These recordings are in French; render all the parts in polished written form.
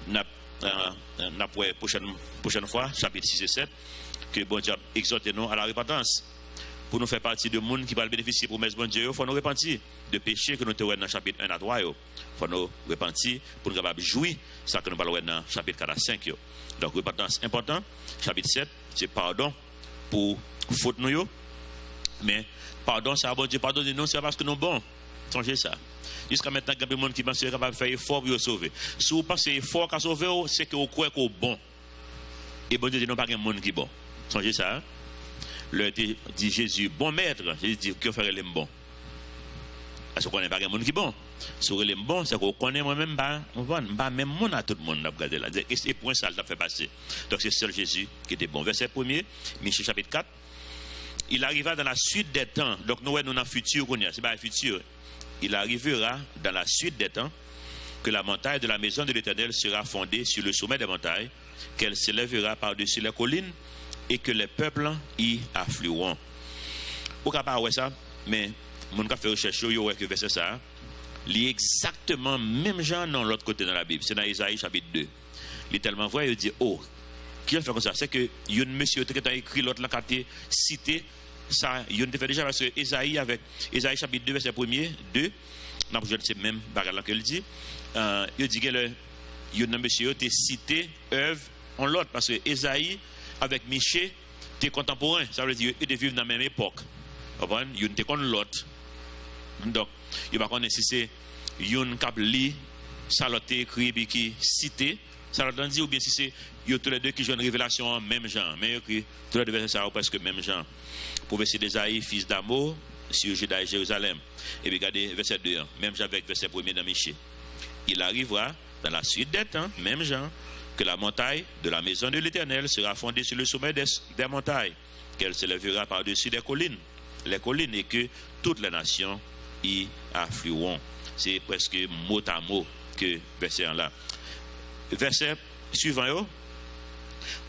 n'a prochaine fois, chapitre 6 et 7, que bon Dieu exhorte nous à la repentance. Pour nous faire partie de monde qui va bénéficier pour promesse bon Dieu, il faut nous repentir de péché que nous avons dans chapitre 1 à 3. Il faut nous repentir pour nous capables jouir ça que nous parlons dans chapitre 4 à 5. Donc repentance important. Chapitre 7, c'est pardon pour faute nous. Mais pardon, c'est bon Dieu pardonne nous, c'est parce que nous sommes bons. Songez ça. Jusqu'à maintenant, il y a des gens qui pensent capable de faire effort pour sauver. Si vous pensez effort pour sauver, c'est que vous croyez que vous êtes bon. Et bon Dieu dit non, pas de monde qui est bon. Songez ça. Le dit Jésus, bon maître, Jésus dit que faire les bons. Parce qu'on connaît pas de monde qui est bon. Si vous êtes bon, c'est qu'on connaît moi-même, pas même monde à tout le monde. Et c'est pour ça que ça fait passer. Donc c'est seul Jésus qui était bon. Verset 1er, Michée chapitre 4. Il arriva dans la suite des temps. Donc nous sommes dans le futur, c'est pas le futur. Il arrivera dans la suite des temps que la montagne de la maison de l'Éternel sera fondée sur le sommet des montagnes, qu'elle s'élèvera par-dessus les collines et que les peuples y afflueront. Vous ne pouvez pas ça, mais mon cas fait recherche, il y a que verset ça. Il est exactement même genre dans l'autre côté dans la Bible. C'est dans Isaïe chapitre 2. Il est tellement vrai, il dit, oh, qui a fait comme ça? C'est que il y a un monsieur qui a écrit l'autre là, qui a cité. Ça, il a fait déjà parce que Isaïe chapitre 2, verset 1er, 2, c'est même bagarre que il dit. Il dit que il y a un monsieur qui a cité œuvre en l'autre parce que Isaïe avec Michée étaient contemporains. Ça veut dire qu'ils vivent dans la même époque. Il y a l'autre. Donc, il va connaître si c'est une qui lit, ça l'a écrit et qui cité. Ça l'a dit ou bien si c'est tous les deux qui jouent une révélation en même genre. Mais écrit tous les deux versets ça presque même genre. Prophétie d'Ésaïe, fils d'Amo, sur Juda et Jérusalem. Et puis regardez verset 2, même avec verset 1er dans Michée. Il arrivera dans la suite des temps, même genre, que la montagne de la maison de l'Éternel sera fondée sur le sommet des montagnes, qu'elle s'élèvera par-dessus les collines, et que toutes les nations y afflueront. C'est presque mot à mot que verset là. Verset suivant,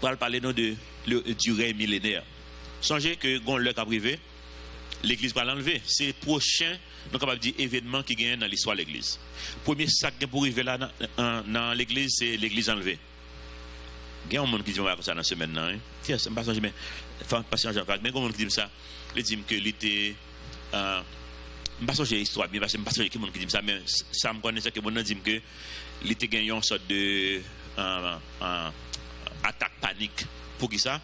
pour parler du règne millénaire. Songez que quand le cas privé, l'église va l'enlever. C'est prochain, nous capable de dire événement qui gagne dans l'histoire de l'église. Premier sac pour arriver là dans l'église, c'est l'église enlevée. Il y a un monde qui dit ça dans ce maintenant. Tiens, ça ne pas changer, mais patient Jean-Jacques, mais comment on dit ça? Il dit que l'été, je ne sais pas changer l'histoire, mais je ne sais pas changer qui dit ça, mais ça me connaît que mon dit que l'été gagne une sorte de attaque panique. Pour qui ça?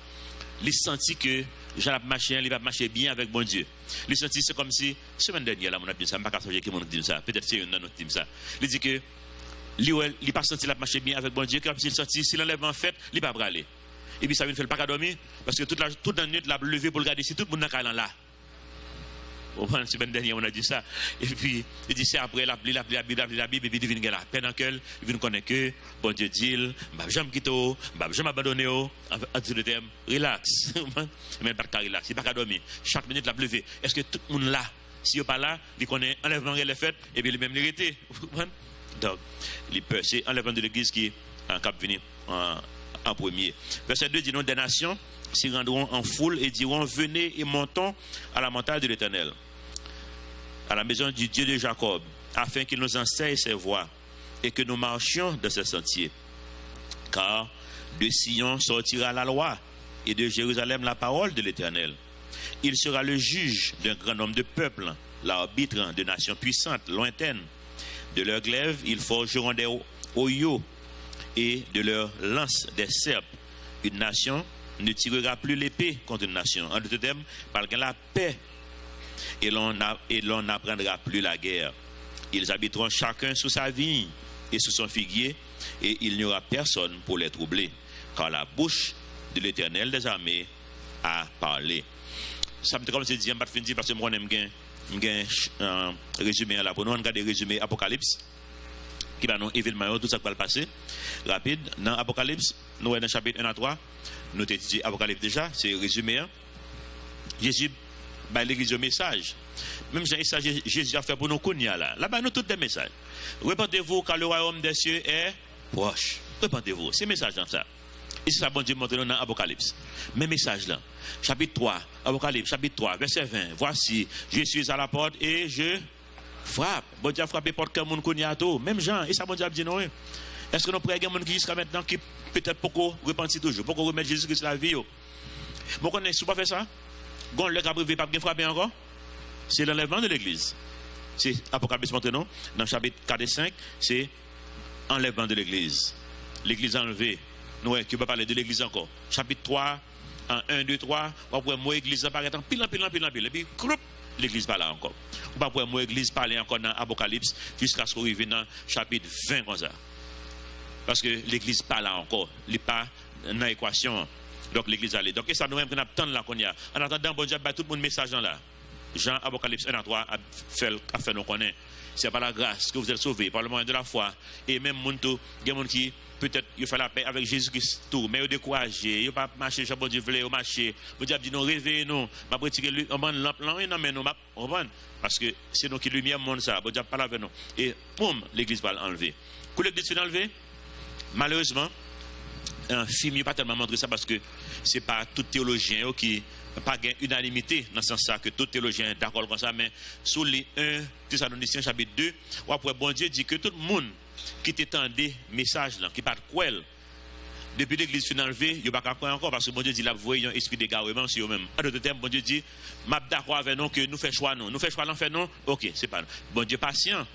Il sentit que Jean marché, il va marcher bien avec bon Dieu. Il sentit c'est comme si semaine dernière là on a dit ça, je ne sais pas changer qui dit ça. Peut-être c'est un autre qui dit ça. Il dit que il pas senti la marcher bien avec bon Dieu, comme s'il sentit si l'enlèvement fait, il pas braler. Et puis ça ne fait pas dormir parce que toute la nuit il a levé pour regarder si tout le monde est là. La semaine dernière, on a dit ça. Et puis, il dit c'est après, la Bible, et puis il vient la peine en quel, il vient connaître que, bon Dieu dit, je ne vais jamais abandonner, en disant le terme, relax. Mais pas relax, il ne pas dormir. Chaque minute, la levé. Est-ce que tout le monde là, si il n'est pas là, il connaît enlèvement et les fêtes, et puis il même l'hérité. Donc, c'est enlèvement de l'église qui est en cap venir en premier. Verset 2 dit, non, des nations s'y rendront en foule et diront, venez et montons à la montagne de l'Éternel, à la maison du Dieu de Jacob, afin qu'il nous enseigne ses voies et que nous marchions de ses sentiers. Car de Sion sortira la loi et de Jérusalem la parole de l'Éternel. Il sera le juge d'un grand nombre de peuples, l'arbitre de nations puissantes, lointaines. De leurs glaives, ils forgeront des oyaux et de leurs lances des serpes. Une nation ne tirera plus l'épée contre une nation. En d'autres termes, par la paix, et l'on n'apprendra plus la guerre. Ils habiteront chacun sous sa vigne et sous son figuier, et il n'y aura personne pour les troubler, car la bouche de l'Éternel des armées a parlé. Ça me dit comme je dis, je ne vais pas finir parce que moi, un résumé là pour nous, on regarde le résumé Apocalypse, qui va nous événements, tout ça qui va le passer. Rapide, dans Apocalypse, nous sommes dans le chapitre 1 à 3. Nous avons étudié Apocalypse déjà, c'est résumé. Jésus a l'église un message. Même si Jésus a fait pour nous connaître là. Là-bas, nous tous des messages. Répentez-vous car le royaume des cieux est proche. Répentez-vous. C'est message dans ça. Et c'est ça, bon Dieu montre dans Apocalypse. Même message là. Chapitre 3, Apocalypse, chapitre 3, verset 20. Voici, je suis à la porte et je frappe. Bon Dieu a frappé porte que mon connaît à tout. Même Jean, et ça, bon Dieu a dit non. Est-ce que nous prions des gens qui jusqu'à maintenant qui peut-être beaucoup repentir toujours, beaucoup remettre Jésus-Christ la vie? Bon, on ne pas fait ça. Gon le cap privé pas bien frappé encore. C'est l'enlèvement de l'église. C'est Apocalypse maintenant dans chapitre 4 et 5, c'est enlèvement de l'église. L'église enlevée. Nous qui va parler de l'église encore. Chapitre 3 en 1 2 3, on va voir l'église apparaître en pile et puis croup, l'église pas là encore. On va voir l'église parler encore dans Apocalypse jusqu'à ce qu'on arrive dans chapitre 20 comme ça. Parce que l'église pas là encore, il pas dans l'équation. Donc l'église allait. Donc et ça nous même qu'on attend là qu'on y a. En attendant bon Dieu ba tout le monde message dans là. Jean Apocalypse 1 à 3 a fait nous connaître. C'est par la grâce que vous êtes sauvés, par le moyen de la foi. Et même il y a des gens qui peut-être il fait la paix avec Jésus-Christ tout, mais ils découragés, ils pas marcher chez bon Dieu voulait marcher. Bon Dieu dit non réveillez nous, m'a retirer on prend lampe là non mais nous on prend parce que c'est nous qui lumière monde ça. Bon Dieu parle avec nous et boum l'église va l'enlever. Quand l'église est enlevée, malheureusement un film n'a pas tellement montré ça parce que c'est pas tout théologien qui pas gain unanimité dans ce sens ça que tout théologien est d'accord comme ça, mais sous les 1 Thessaloniciens chapitre 2 ou après bon Dieu dit que tout le monde qui t'étendait message là qui pas quoi depuis l'église fin enlevée il pas croire encore parce que bon Dieu dit la voyant esprit d'égarement sur eux-mêmes. En d'autres termes bon Dieu dit m'a d'accord avec nous que nous fait choix l'enfer non OK c'est pas bon Dieu patient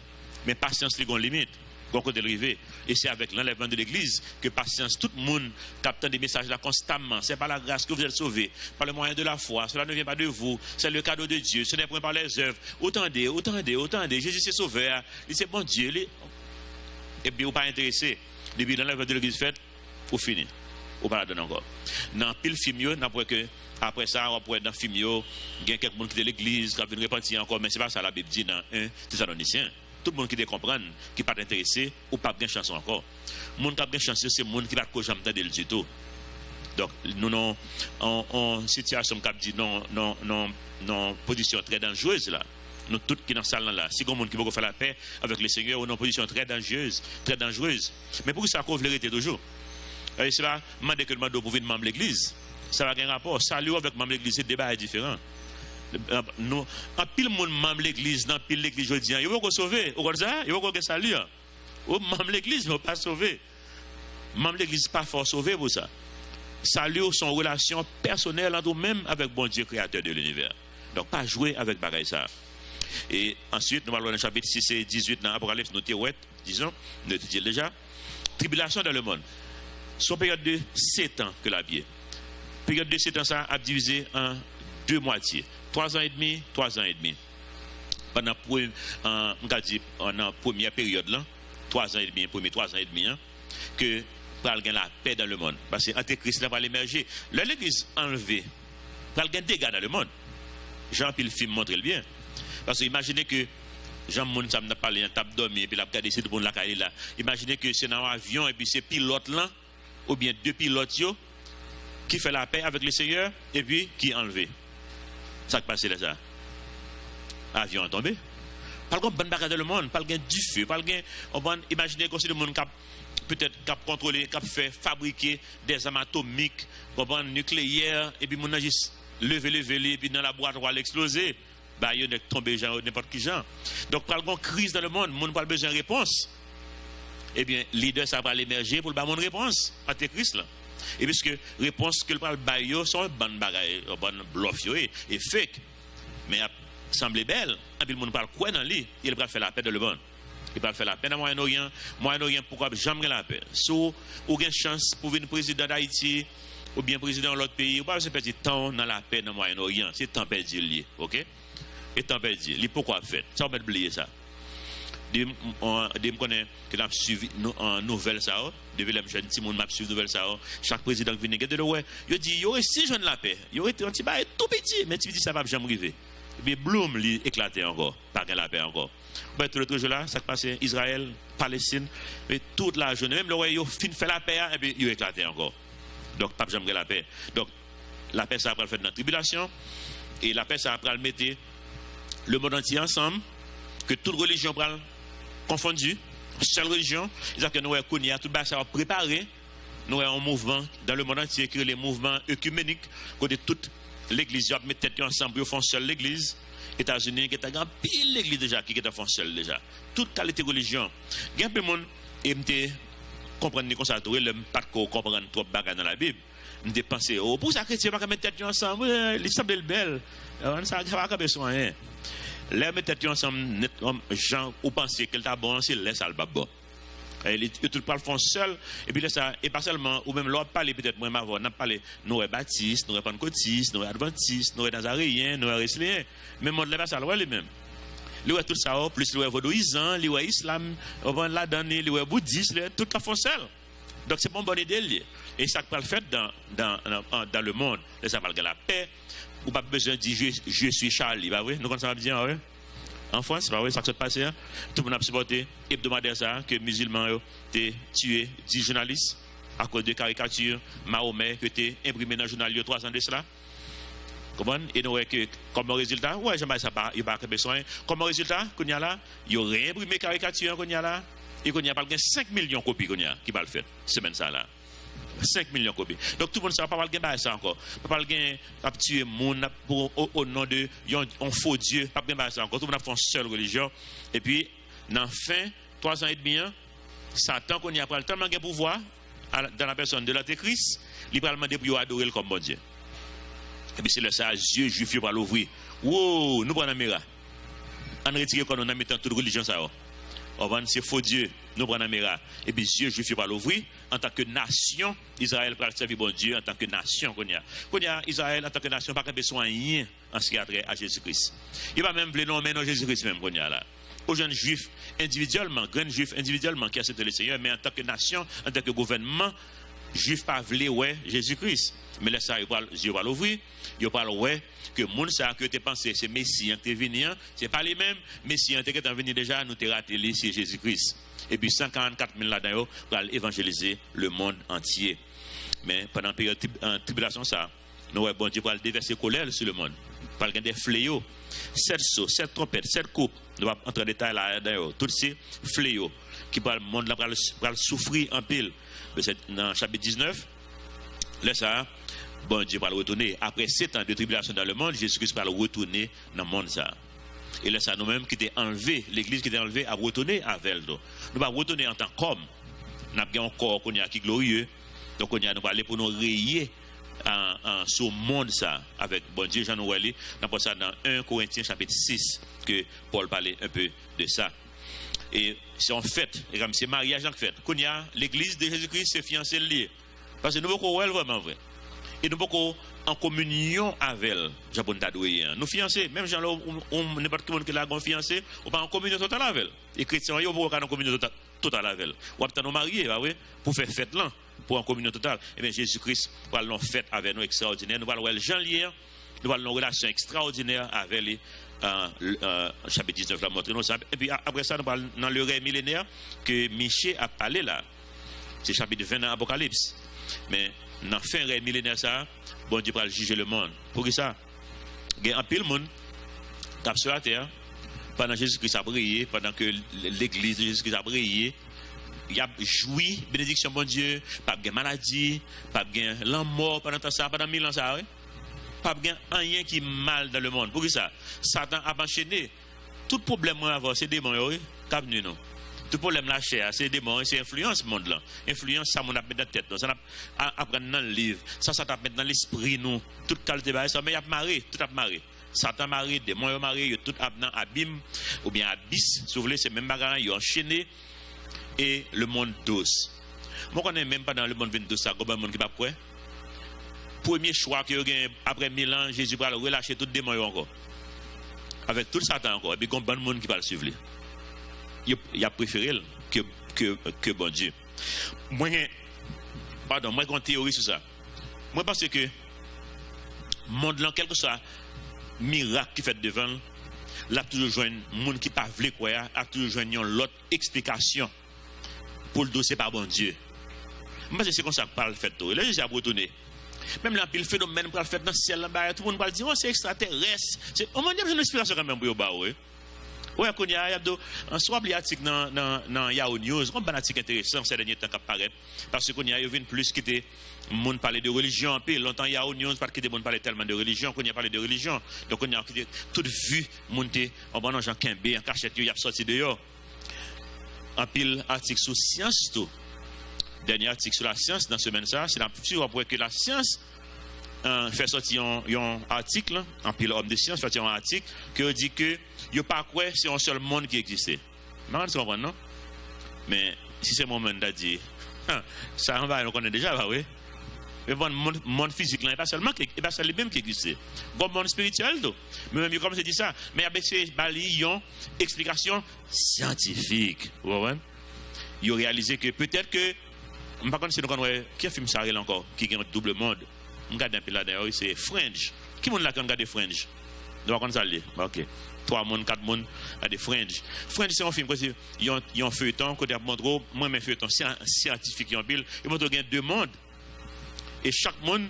mais patience il a une limite. Côté arrivé et c'est avec l'enlèvement de l'église que patience tout le monde capte des messages là constamment. C'est par la grâce que vous êtes sauvés, par le moyen de la foi. Cela ne vient pas de vous, c'est le cadeau de Dieu. Ce n'est point par les œuvres. Attendez. Jésus c'est sauveur, il c'est bon Dieu. Et puis vous pas intéressé depuis l'enlèvement de l'église fait pour finir. Ou pas la donner encore. Dans pile film n'après que après ça après dans film il y a quelqu'un qui de l'église qui vient repentir encore mais c'est pas ça la Bible dit dans 1 Thessaloniciens. Tout le monde qui comprend, qui n'est pas intéressé ou pas bien chance encore. Le monde qui a bien chance, c'est le monde qui va jamais entendre du tout. Donc, nous sommes en situation qui dit non, position très dangereuse là. Nous tous qui dans cette salle là, si il y a monde qui veut faire la paix avec le Seigneur, nous sommes en position très dangereuse. Mais pour que ça couvre vérité toujours. Et c'est là, dès que le demande pour venir membre de l'église, ça va avoir un rapport. Salut avec membre de l'église, c'est débat est différent. Nous en pile monde membre l'église dans pile l'église aujourd'hui il faut qu'on sauver au ça il faut qu'on salut au membre l'église mais pas sauver membre l'église pas fort sauver pour ça salut son relation personnelle entre même avec bon Dieu créateur de l'univers donc pas jouer avec bagaille ça et ensuite nous allons dans le chapitre 6 et 18 dans Apocalypse nous disons nous étudions déjà tribulation dans le monde son période de 7 ans que la vie période de 7 ans ça a divisé en deux moitiés 3 ans et demi. Pendant la première période là, 3 ans et demi, que pral gen la paix dans le monde. Parce que l'antéchrist va l'émerger. L'église enlevée, pral gen dégâts dans le monde. Jean puis le film montre le bien. Parce que imaginez que Jean Moun ça n'a pas parlé, t'a dormi et puis la regardé c'est tout le monde là. Imaginez que c'est dans un avion et puis c'est pilote là ou bien deux pilotes yo qui fait la paix avec le Seigneur et puis qui enlevé. Ça qui passe là ça. Avion tombé. Pas le bonne bagarre dans le monde, pas le gain du feu, pas le gain on va imaginer que c'est le monde qui peut-être cap contrôler, cap fait fabriquer des armes atomiques, nucléaires et puis mon a juste lever et puis dans la boîte on va l'exploser. Bah il est tombé genre n'importe qui genre. Donc pas le crise dans le monde, monde pas besoin de réponse. Eh bien leader ça va l'émerger pour le bonne réponse antéchrist là. Et puisque réponse que le parle bayo sont bonne bagaille bonne bluff yo et fake mais semble belle et puis le monde parle quoi dans lui il va faire la paix dans le monde il va faire la paix dans Moyen-Orient pourquoi jamais la paix sous ou gain chance pour venir président d'Haïti ou bien président de l'autre pays ou pas se perdre temps dans la paix dans Moyen-Orient c'est temps perdu lié OK et temps perdu li pourquoi fait ça on va oublier ça me connaît que n'a suivi en nouvelle ça depuis les jeunes petit monde m'a suivi nouvelle ça chaque président qui vient de ouais il dit il y aurait 6 jeunes la paix il y aurait un petit bail tout petit mais tu dis ça va jamais arriver et puis Bloom lui éclaté encore pas la paix encore ben tout l'autre jour là ça passait Israël Palestine et toute la journée même le ouais il fin fait la paix et puis il éclaté encore donc pas jamais la paix donc la paix ça va faire dans la tribulation et la paix ça va mettre le monde entier ensemble que toute religion prend confondu, seule religion, c'est-à-dire que nous avons tout ça préparé, nous avons un mouvement dans le monde entier qui est le mouvement œcuménique, côté toute l'église, ils mettent tête ensemble, ils font seule l'église, États-Unis, qui est un pile l'église déjà, qui est font seule déjà, toute qualité de religion. Il y a un peu de monde, comprendre comme ça, le pas comprendre trop bagarre dans la Bible. Je pense, oh, pour ça, chrétien, pas mettre tête ensemble, il semble belle. Ça va pas besoin rien. Les mettre tête ensemble, Jean, ou penser qu'elle t'a bon, c'est laisse à le babo. Et tout parle font seul, et puis là, ça, et pas seulement, ou même l'autre parler, peut-être, moi, on a parlé, nous, baptistes, nous, pentecôtistes, nous, adventistes, nous, nazaréens, nous, wesleyen, même monde là, ça, les mêmes. Les tout ça, plus les vaudouisants, les islam, la donne, les bouddhistes, tout la font seul. Donc, c'est pas une bonne idée. Et ça peut le faire dans le monde. Et ça va la paix. Ou pas besoin de dire je suis Charlie. Bah oui, nous connaissons bien, oui. En France, c'est pas vrai, ça se passe. Tout le monde a supporté hebdomadaire ça, que les musulmans ont tué 10 journalistes à cause de caricatures Mahomet qui étaient imprimées dans le journal il y a 3 ans de cela. Et nous voyons que, comme résultat, ouais, j'aimerais ça pas, il n'y a pas besoin. Comme résultat, qu'on y a là, il y a réimprimé caricature qu'on y a là, et qu'on y a pas 5 millions de copies qu'on y a, qui va le faire, semaine ça là. 5 millions de copies. Donc tout le monde ne va pas gagner ça encore. Pas gagner à tuer monde au nom de un faux Dieu, pas gagner ça encore. Tout le monde a fait une seule religion. Et puis, dans fin 3 ans et demi, Satan qu'on y a pris tellement de pouvoir dans la personne de l'Antéchrist, il va demander pour adorer comme bon Dieu. Et puis c'est le ça, Dieu juif pour l'ouvrir. Wow, nous prenons la mira. On retire quand on a mis toute religion ça. C'est faux Dieu, nous prenons la mira. Et puis Dieu juif pour l'ouvrir en tant que nation, Israël pour servir bon Dieu en tant que nation qu'on y a. Qu'on y a Israël en tant que nation, pas besoin de rien en ce qui a trait à Jésus-Christ. Il va même nommer non Jésus-Christ même qu'on y a là. Aux jeunes juifs individuellement, grands juifs individuellement qui acceptent le Seigneur, mais en tant que nation, en tant que gouvernement, juif pas voulu ouais Jésus-Christ. Mais là ça Dieu va l'ouvrir, il parle ouais que monde ça que tu pensé c'est Messie qui est venu, c'est pas les mêmes Messie qui est venu déjà nous t'ai raté c'est Jésus-Christ. Et puis 144 000 là-dedans pour évangéliser le monde entier. Mais pendant la période de tribulation ça, nous ouais bon Dieu va déverser colère sur le monde. Par des fléaux, 7 sauts, 7 trompettes, 7 coupes, nous va entrer en détail là-dedans, tous ces fléaux qui parlent le monde là va souffrir en pile. Dans le chapitre 19, là ça bon Dieu va le retourner. Après 7 ans de tribulation dans le monde, Jésus-Christ va le retourner dans le monde ça. Et là ça nous-mêmes qui était enlevé, l'église qui était enlevée a retourné avec nous. Nous va retourner en tant qu'homme. Nous avons un corps qu'on a qui glorieux. Donc on a nous aller pour nous rayer sur le monde ça avec bon Dieu Jean Noël. Nous avons ça dans 1 Corinthiens chapitre 6 que Paul parlait un peu de ça. Et c'est en fait, et comme c'est mariage en fait, qu'on y a l'église de Jésus-Christ c'est fiancé lié. Parce que nous beaucoup vraiment vrai. Et nous beaucoup en communion avec elle, Japon Tadoué. Nous fiancés, même gens on n'importe qui qui l'a fiancé, on pas en communion totale avec elle. Et chrétiens, ils ont pas en communion totale avec elle. Ou peut-être nous marier, oui, pour faire fête là, pour en communion totale. Et bien Jésus-Christ va nous faire avec nous extraordinaire. Nous allons Jean lier, nous allons une relation extraordinaire avec les chapitre 19 la montre nous ça. Et puis après ça nous parlons dans le règne millénaire que Michée a parlé là. C'est chapitre 20 dans Apocalypse. Mais dans fin règne millénaire ça, bon Dieu va juger le monde. Pour qui ça? Il y a un pile monde qui a sur la terre pendant Jésus-Christ a brillé, pendant que l'église de Jésus-Christ a brillé. Il a joui bénédiction bon Dieu, pas de maladie, pas de la mort pendant ça, pendant 1000 ans ça, oui. Pas de rien qui est mal dans le monde. Pour ça, Satan a enchaîné. Tout problème moi avoir, c'est démons, oui, qui venu non. Tout problème la chair, c'est démons, c'est influence monde là. Influence ça mon a mettre dans tête, ça apprendre dans le livre, ça t'a mettre dans l'esprit nous. Toute qualité bail ça mais y a maré, tout a maré. Satan maré, démons yo maré, yo tout dans abîme ou bien abysse, si vous voulez, c'est même bagarre yo enchaîné et le monde douce. Moi connais même pas dans le monde 22 ça, combien de monde qui pas quoi. Premier choix que gagne après 1000 ans, Jésus va le relâcher tout démon encore. Avec tout Satan encore et puis combien de monde qui va le suivre. Il a préféré que bon Dieu. Moi j'ai une théorie sur ça. Moi pense que monde là quelque soit miracle qui fait devant là toujours joindre monde qui pas veut croire, a toujours joindre l'autre explication pour le dossier par bon Dieu. Moi c'est comme ça que parle fait tout. Là j'ai retourné. Même là pile phénomène pour le faire dans le ciel là tout le monde va dire oh c'est extraterrestre. C'est on m'a dit une inspiration quand même pour ba ouais. Ouais qu'on y a en soit article dans Yahoo News, on ban article intéressant ces derniers temps qui apparaît parce qu'on y a vient plus qui était monde parler de religion en pile longtemps Yahoo News parce que des monde parler tellement de religion qu'on y a parlé de religion. Donc on y a toute vue monter en bon Jean Quimbé en cachette il y a sorti dehors. En pile article sur science tout. dernier article sur la science dans ce semaine, ça, c'est la sûr que la science fait sortir un article, en pile homme de science, fait sortir un article, qui dit que il n'y a pas quoi, c'est un seul monde qui existe. Je comprends, non? Mais si c'est mon monde dit, ça on va le connaître déjà, bah oui. Mais bon, monde physique, là, il n'y a pas seulement même qui existe. Bon, monde spirituel, tout. Mais même comme je dis ça, mais avec ces balions, explication scientifique. Vous voyez? Ils ont réalisé que peut-être que, je ne sais pas si nous connaissons, qui a filmé ça encore, qui a un double monde. Je regarde un peu là d'ailleurs, c'est Fringe. Qui est-ce qui regarde Fringe? Nous allons ça aller. Ok. 3 mondes, 4 mondes à des Fringe. Fringe, c'est un film, il y a un feuilleton, côté montre, moi, mes feuilletons scientifiques, il montre qu'il y a 2 mondes. Et chaque monde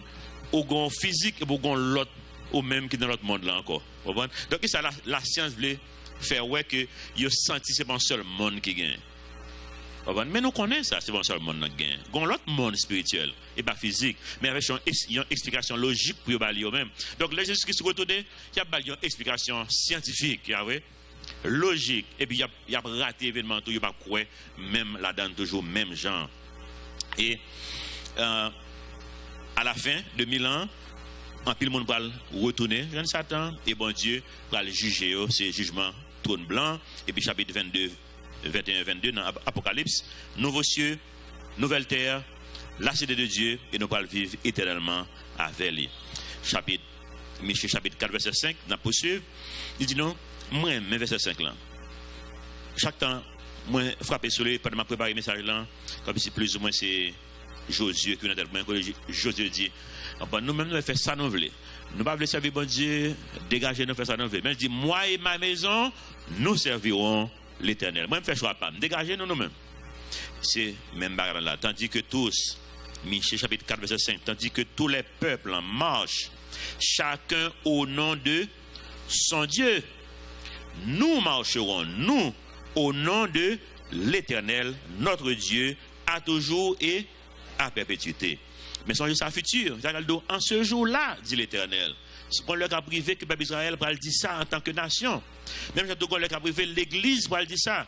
a un physique et a l'autre, au même que dans l'autre monde là encore. Donc, ça, la science voulait faire ouais que il a senti que c'est pas un seul monde qui gagne. Mais nous connaissons ça, c'est pas un seul monde qui gagne. Il y a l'autre monde spirituel et pas physique, mais avec une explication logique pour y balayer même. Donc, là, Jésus-Christ retourné, il y a une explication scientifique, logique, et puis il y a raté l'événement, il n'y a pas quoi, même là-dedans, toujours même genre. Et à la fin de 1000 ans, en pile monde va retourner, jeune Satan, et bon Dieu va le juger, c'est jugement trône blanc, et puis chapitre 22, 21, 22 dans Apocalypse, nouveaux cieux, nouvelle terre, la cité de Dieu, et nous allons vivre éternellement avec lui. Michée chapitre 4, verset 5, nous poursuivons, il dit non, moi, même verset 5 là. Chaque temps, moi, frappé sur lui, pendant ma préparer le message là, comme si plus ou moins c'est Josué qui est dans le Josué dit, nous-mêmes, nous faisons ça, nous voulons. Nous ne pouvons pas servir bon Dieu, dégager, nous faisons ça, nous voulons. Mais je dis, moi et ma maison, nous servirons l'Éternel. Moi, je fais choix pas. Dégager nous-mêmes. C'est même bagarre là. Tandis que tous, Michée chapitre 4, verset 5, tandis que tous les peuples en marchent, chacun au nom de son Dieu, nous marcherons, nous, au nom de l'Éternel, notre Dieu, à toujours et à perpétuité. Mais songez ça futur. En ce jour-là, dit l'Éternel. Si on leur a privé que le peuple Israël va le dire ça en tant que nation. Même si on leur a privé l'Église va le dire ça.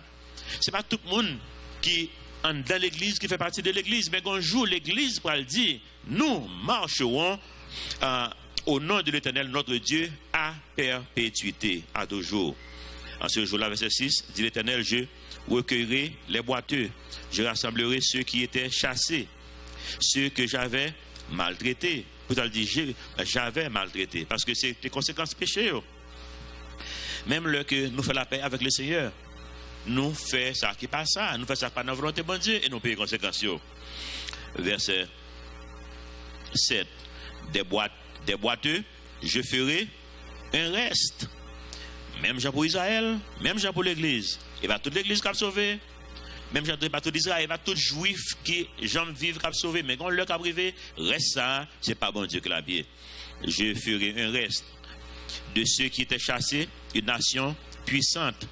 Ce n'est pas tout le monde qui est dans l'Église qui fait partie de l'Église. Mais un jour, l'Église va le dire, nous marcherons au nom de l'Éternel, notre Dieu, à perpétuité, à toujours. En ce jour-là, verset 6, dit l'Éternel, je recueillerai les boiteux, je rassemblerai ceux qui étaient chassés, ceux que j'avais maltraités. Vous allez dire, j'avais maltraité, parce que c'est des conséquences péché. Même le que nous faisons la paix avec le Seigneur, nous faisons ça qui passe ça, nous faisons ça par notre volonté, bon Dieu, et nous payons les conséquences. Verset 7, des boiteux, je ferai un reste. Même Jean pour Israël, même Jean pour l'Église. Et va toute l'Église qui a sauvé. Même Jean pour tout Israël, va tout juif qui Jean vivent qui a sauvé. Mais quand le cas privé, reste ça, c'est pas bon Dieu qui l'a bien. Je ferai un reste de ceux qui étaient chassés, une nation puissante.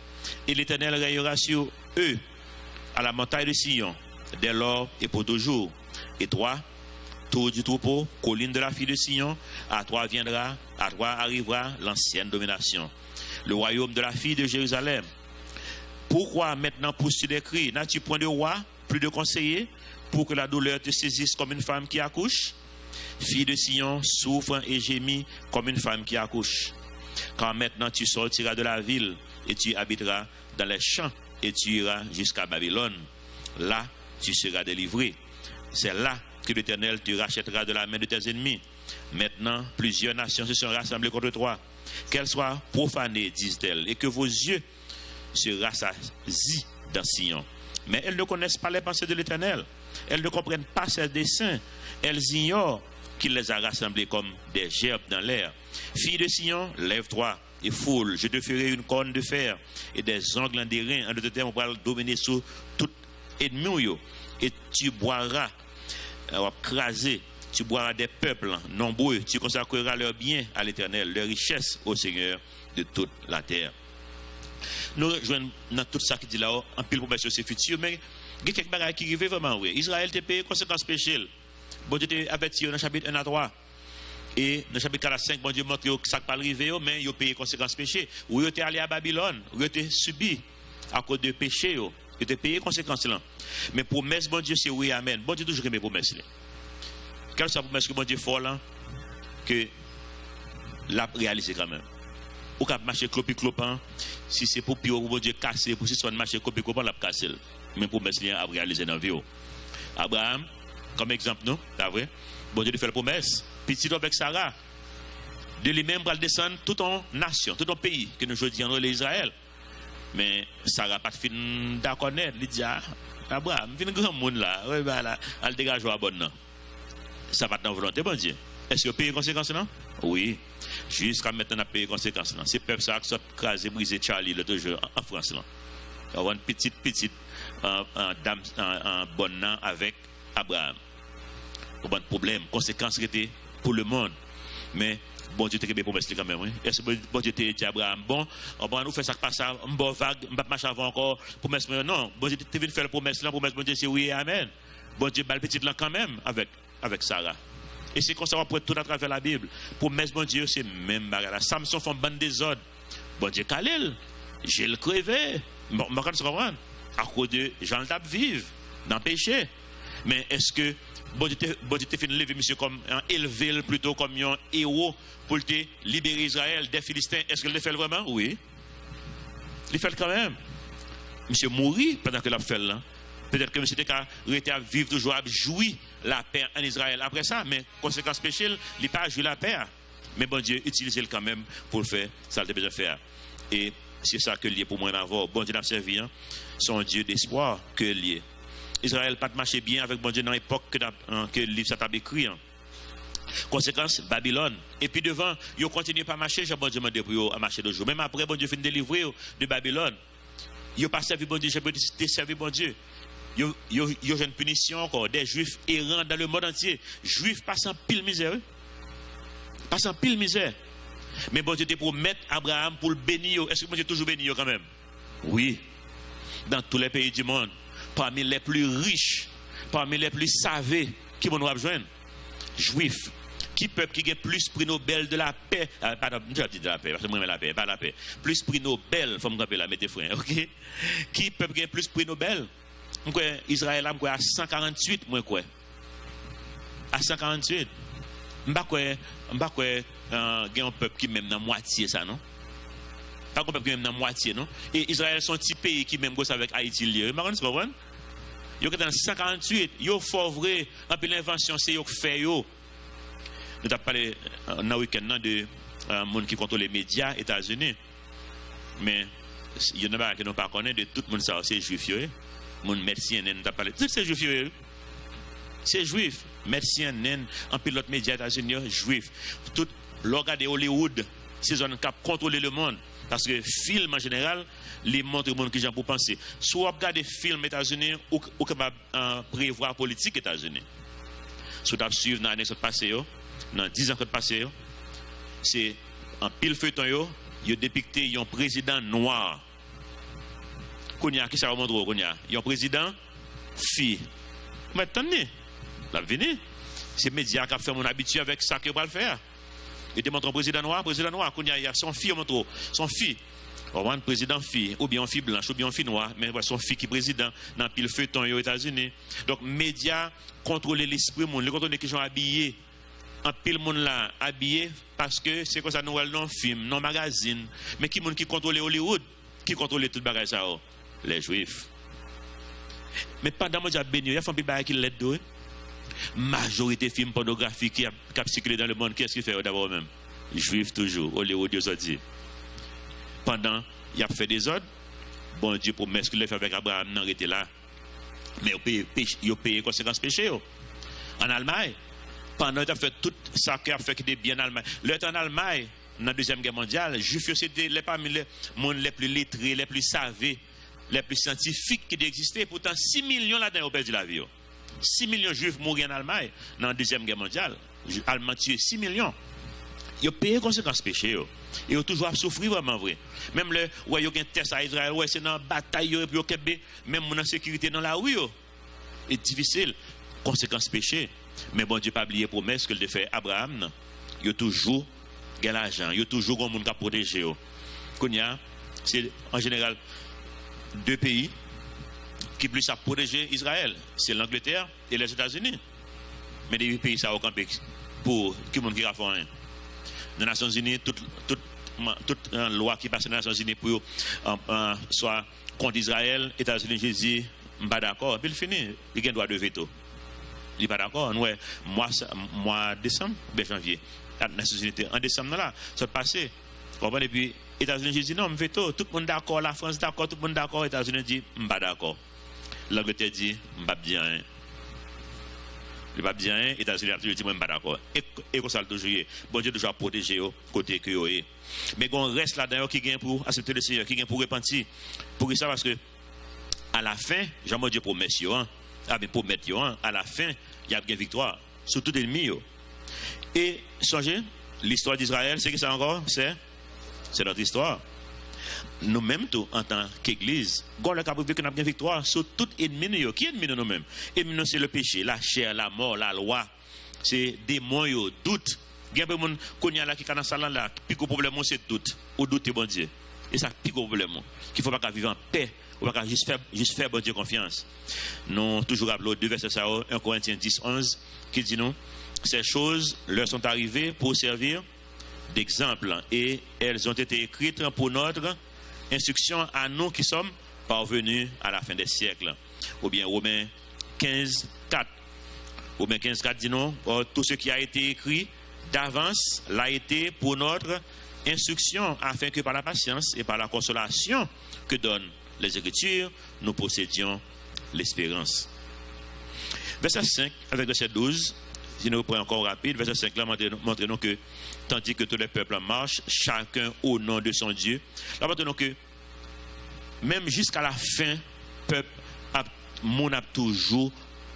Et l'Éternel règnera sur eux à la montagne de Sion, dès lors et pour toujours. Et toi, tour du troupeau, colline de la fille de Sion, à toi viendra, à toi arrivera l'ancienne domination. Le royaume de la fille de Jérusalem. Pourquoi maintenant pousses-tu des cris? N'as-tu point de roi, plus de conseillers, pour que la douleur te saisisse comme une femme qui accouche? Fille de Sion, souffre et gémit comme une femme qui accouche. Quand maintenant tu sortiras de la ville et tu habiteras dans les champs et tu iras jusqu'à Babylone, là tu seras délivré. C'est là que l'Éternel te rachètera de la main de tes ennemis. Maintenant, plusieurs nations se sont rassemblées contre toi. Qu'elles soient profanées, disent-elles, et que vos yeux se rassasient dans Sion. Mais elles ne connaissent pas les pensées de l'Éternel. Elles ne comprennent pas ses desseins. Elles ignorent qu'il les a rassemblées comme des gerbes dans l'air. Fille de Sion, lève-toi et foule. Je te ferai une corne de fer et des ongles en d'airain. En d'autres termes, on va dominer sur tout ennemi. Et tu boiras, craser. Tu boiras des peuples nombreux. Tu consacreras leurs biens à l'Éternel, leurs richesses au Seigneur de toute la terre. Nous rejoignons dans tout ça qui dit là, en pile pour mettre sur futur, mais il y a quelques bagages qui arrivent vraiment. Oui. Israël te paye conséquences péché. Bon Dieu t'a averti dans le chapitre 1 à 3. Et dans le chapitre 4 à 5, bon Dieu montre que ça ne peut pas arriver, mais il a payé conséquences péché. Ou il est allé à Babylone, ou il a subi à cause de péché. Il te payé conséquence là. Mais promesse, bon Dieu, c'est oui, amen. Bon Dieu, toujours mes promesses. Quelle soit la promesse que bon Dieu fait là, que l'a réalisé quand même. Ou qu'à marcher clopi-clopin, si c'est pour pire, bon Dieu casser, pour si soit marcher clopi-clopin, l'a casser. Mais promesse là, a réalisé dans la vie. Abraham, comme exemple, non, c'est vrai. Bon Dieu lui fait la promesse. Petit avec Sarah, de lui-même va descendre toute en nation, tout en pays, que nous jouons dans l'Israël. Mais Sarah pas fin d'accord net, il dit Abraham, vient grand monde là, ouais bah là, elle dégage à bonne. Ça va dans volonté bon Dieu. Est-ce que payer conséquences non? Oui. Jusqu'à maintenant payer conséquences là. C'est peuple ça qui soit crasé brisé Charlie le toujours en France là. Il y a une petite dame bonne avec Abraham. Pas de problème, conséquences étaient pour le monde. Mais bon Dieu te fait promesse quand même, oui. Est-ce que bon Dieu te dit Abraham, bon, on va nous faire ça qui passe, on va vague, on va marcher avant encore, promesse, non, bon Dieu te vient faire la promesse là, promesse, bon Dieu c'est oui et amen. Bon Dieu balle petite là quand même avec Sarah. Et c'est comme ça pour tout à travers la Bible. Promesse, bon Dieu, c'est même bagarre. Samson fait bande des ordres. Bon Dieu, Kalel, j'ai le crevé. Je comprends. À cause de Jean le Tape vive dans le péché. Mais est-ce que bon Dieu te fait lever, monsieur, comme un élevé plutôt comme un héros pour te libérer Israël des Philistins? Est-ce qu'il le fait vraiment? Oui. Il fait quand même. Monsieur mourit pendant que l'a fait là. Peut-être que monsieur était resté à vivre toujours, à jouir la paix en Israël après ça, mais conséquence péché, il n'a pas joué la paix. Mais bon Dieu utilise le quand même pour le faire, ça le besoin de faire. Et c'est ça que lié pour moi d'avoir. Bon Dieu n'a servi, hein? Son Dieu d'espoir que lié. Israël pas marché bien avec bon Dieu dans l'époque que le livre ça t'a écrit. Hein. Conséquence, Babylone. Et puis devant, ils continuent pas à marcher, j'ai bon Dieu demandé pour à marcher de jour. Même après, bon Dieu finit de délivrer de Babylone. Ils n'ont pas servi bon Dieu, j'ai pas servi bon Dieu. Ils ont une punition encore, des juifs errants dans le monde entier. Juifs passant pile misère. Passant pile misère. Mais bon Dieu te promet Abraham pour le bénir. Est-ce que bon Dieu toujours bénir quand même? Oui. Dans tous les pays du monde. Parmi les plus riches, parmi les plus savés, qui vont nous rejoindre? Juifs. Qui peuple qui a plus prix Nobel de la paix? Pardon, je vais dire de la paix, parce que moi, la paix, pas la paix. Plus prix Nobel, il faut me rappeler là, mettez frère, ok? Qui peuple qui a plus prix Nobel? Israël a à 148, moi quoi? À 148. Je ne sais pas il y a un peuple qui même dans moitié ça, non? Pas un peuple qui même dans moitié, non? Et Israël sont un petit pays qui même gosse avec Haïti lié. Vous comprenez? Yo dans 148, yo fort vrai, en plus l'invention c'est yo fait yo. Nous avons parlé dans le week-end de monde qui contrôle les médias États-Unis. Mais il y en a qui n'ont pas connu de tout le monde ça c'est juif yo. Mon médecin nous a parlé tout c'est juif yo. C'est juif, médecin en pilote média États-Unis juif. Tout l'organe de Hollywood, c'est zone qui contrôler le monde. Parce que film en général, les montrent au monde qui j'ai pour penser. Soit regarder film États-Unis ou capable prévoir politique États-Unis. Soit suivre dans l'année passée, dans 10 ans que passé, c'est en pile feuilleton yo, yo dépicté un président noir. Kounya qui ça montre kounya, un président fille. Mais attendez, la venez. C'est médias qui a fait mon habitude avec ça que va le faire. Il démontre un président noir, il y a son fille, son fille. Un président fille, ou bien une fille blanche, ou bien une fille noire, mais son fille qui est président dans le feuilleton aux États-Unis. Donc, médias contrôlent l'esprit, les contrôlent qui sont habillés. En pile monde là, habillé, parce que c'est comme ça, nous allons dans film, dans magazine. Mais qui contrôle Hollywood? Qui contrôle tout le bagage ça? Les Juifs. Mais pendant que je béni, il y a un peu qui l'aide d'eux. Majorité de films pornographiques qui a circulé dans le monde, qu'est-ce qu'il fait d'abord même? Juifs toujours, Hollywood aujourd'hui. Pendant, il a fait des ordres, bon Dieu promet ce qu'il a fait avec Abraham, non, il était là. Mais il a payé conséquences péché. En Allemagne, pendant qu'il a fait tout ça qu'il a fait qui était bien en Allemagne. L'autre en Allemagne, dans la Deuxième Guerre mondiale, les Juifs c'était parmi les mondes les plus lettrés, les plus savés, les plus scientifiques qui existaient. Pourtant, 6 millions là-dedans ont perdu la vie. 6 millions de Juifs mourent en Allemagne dans la Deuxième Guerre mondiale. Les Allemands tuent 6 millions. Ils ont payé les conséquences péché. Ils ont toujours souffert vraiment vrai. Même le ouais, il y a un test à Israël, ouais, c'est dans la bataille, et puis même dans la sécurité dans la rue. C'est difficile. Conséquences péché. Mais bon Dieu n'a pas oublié promesse que le fait Abraham. Il y a toujours l'argent. Il y a toujours un monde qui a protégé. C'est en général 2 pays. qui plus a protégé Israël, c'est l'Angleterre et les États-Unis. Mais des pays ça au campé pour qui monde qui a fait rien. Dans les Nations Unies, toute loi qui passe dans les Nations Unies pour soit contre Israël, États-Unis, j'ai dit, je ne suis pas d'accord. Puis il finit, il a un droit de veto. Il n'est pas d'accord. Nous, mois décembre, janvier, les Nations Unies en décembre là, ça passé. Et puis, les États-Unis, j'ai dit non, je veto. Tout le monde d'accord, la France d'accord, tout le monde d'accord. Les États-Unis dit, je ne suis pas d'accord. L'Angleterre dit, je ne suis pas bien. Il va bien, les États-Unis a toujours dit, je ne suis pas d'accord. Et comme ça, toujours, bon Dieu toujours protéger côté que vous. Mais on reste là-dedans qui gagne pour accepter le Seigneur, qui gagne pour repentir. Pour ça, parce que à la fin, Jean-Dieu promet, à la fin, il y a une victoire sur tout ennemi. Et songez, l'histoire d'Israël, c'est que ça encore, c'est notre histoire. Nous-mêmes, en tant qu'Église, nous avons une victoire sur tout ennemi. Qui est ennemi de nous-mêmes? Ennemi, c'est le péché, la chair, la mort, la loi. C'est des démons, doute. Il y a des gens qui sont dans la salle, le plus gros problème, c'est doute. Ou doute, bon Dieu. Et ça, le plus gros problème. Qu'il ne faut pas vivre en paix. Il ne faut pas juste faire bon Dieu confiance. Nous, toujours rappelons deux versets, 1 Corinthiens 10, 11, qui dit nous, ces choses leur sont arrivées pour servir d'exemple. Et elles ont été écrites pour notre instruction à nous qui sommes parvenus à la fin des siècles. Ou bien Romains 15, 4. Romains 15, 4 dit non, tout ce qui a été écrit d'avance l'a été pour notre instruction, afin que par la patience et par la consolation que donnent les Écritures, nous possédions l'espérance. Verset 5 avec verset 12, si nous prenons encore rapide, verset 5 là montre-nous que tandis que tous les peuples marchent, chacun au nom de son Dieu. Là montre-nous que même jusqu'à la fin, peuple mon a toujours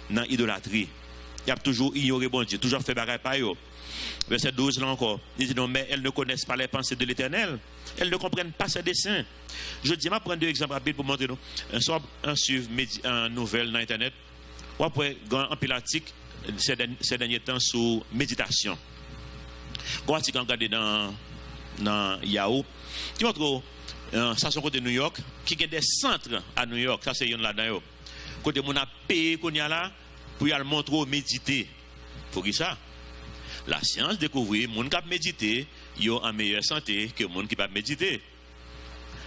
dans l'idolâtrie. Il a toujours ignoré bon Dieu, toujours fait bagaille par eux. Verset 12 là encore, il dit non, mais elles ne connaissent pas les pensées de l'Éternel. Elles ne comprennent pas ses desseins. Je dis, je vais prendre deux exemples rapides pour montrer nous. Un suivre une nouvelle dans Internet. Ou après, un pilatique ces derniers temps sur méditation. Quand tu regardes dans Yahoo, tu montres ça c'est côté de New York, qui a des centres à New York, ça c'est une là-dedans. Côté on a payé qu'on y a là pour y aller montrer méditer. Pour qui ça? La science découvre les gens qui méditer, ils ont en meilleure santé que les gens qui ne peuvent méditer.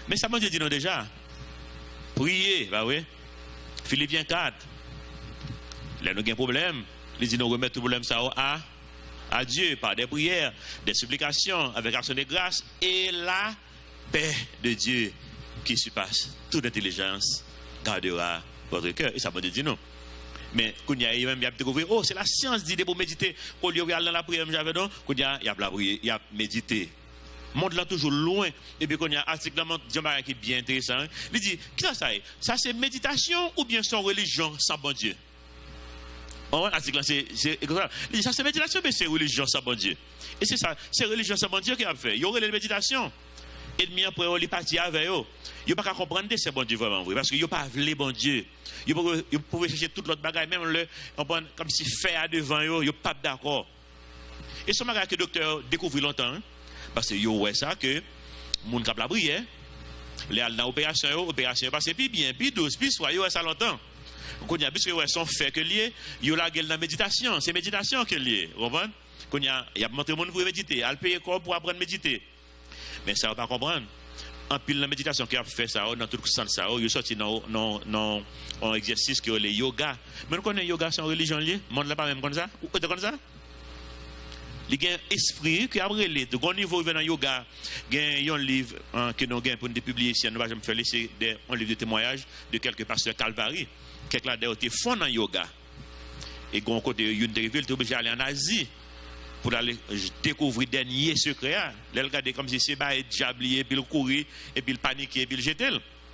Mais ça m'a dit non déjà. Prier, bah oui. Philippiens 4. Là, nous avons un problème. Il dit nous remettre tout problème ça à Dieu par des prières, des supplications, avec action de grâce et la paix de Dieu qui surpasse toute intelligence gardera votre cœur. Et ça m'a dit non. Mais quand il y a même découvert, c'est la science d'idée pour méditer. Au lieu d'aller dans la prière, j'avais donc, quand il y a la prière, il y a médité. Le monde là toujours loin. Et puis quand il y a un article qui est bien intéressant, il dit, qu'est-ce que ça est? Ça c'est méditation ou bien son religion sans bon Dieu? L'article là, il dit, ça c'est méditation, mais c'est religion sans bon Dieu. Et c'est ça, c'est religion sans bon Dieu qui a fait. Il y aurait les méditations. Et demi après, il est parti avec eux. Il n'y a pas qu'à comprendre que c'est bon Dieu vraiment vrai. Parce qu'il n'y a pas voulu bon Dieu. Il pouvait chercher toute l'autre bagaille, même comme si faire devant eux, il n'y a pas d'accord. Et ce bagage que le docteur découvre longtemps, hein, parce que ouais ça que mon cap la prière, les dans opération parce que puis bien, puis douce, puis soit ça longtemps. Quand il y a puisque ouais son fait que lié, il y a la gueule dans méditation, c'est méditation que lié, vous comprenez? Quand il y a montré monde pour méditer, à payer quoi pour apprendre à méditer. Mais ça va pas comprendre. En pile la méditation qui a fait ça dans tout le sens ça, il sorti dans un exercice que le yoga. Mais nous connaissons yoga c'est une religion liée, monde là pas même comme ça. Ou comme ça? Il y a un esprit qui a brûlé. De grand niveau, il y a un yoga. Il y a un livre que nous avons pour nous publier ici. Nous allons faire laisser un livre de témoignage de quelques pasteurs Calvary. Quelqu'un qui a été fond dans le yoga. Et quand on est obligé d'aller en Asie pour aller découvrir des derniers secrets. Là, regarder comme si c'est pas diablier, puis le courir, et puis le paniquer, et puis le jeter.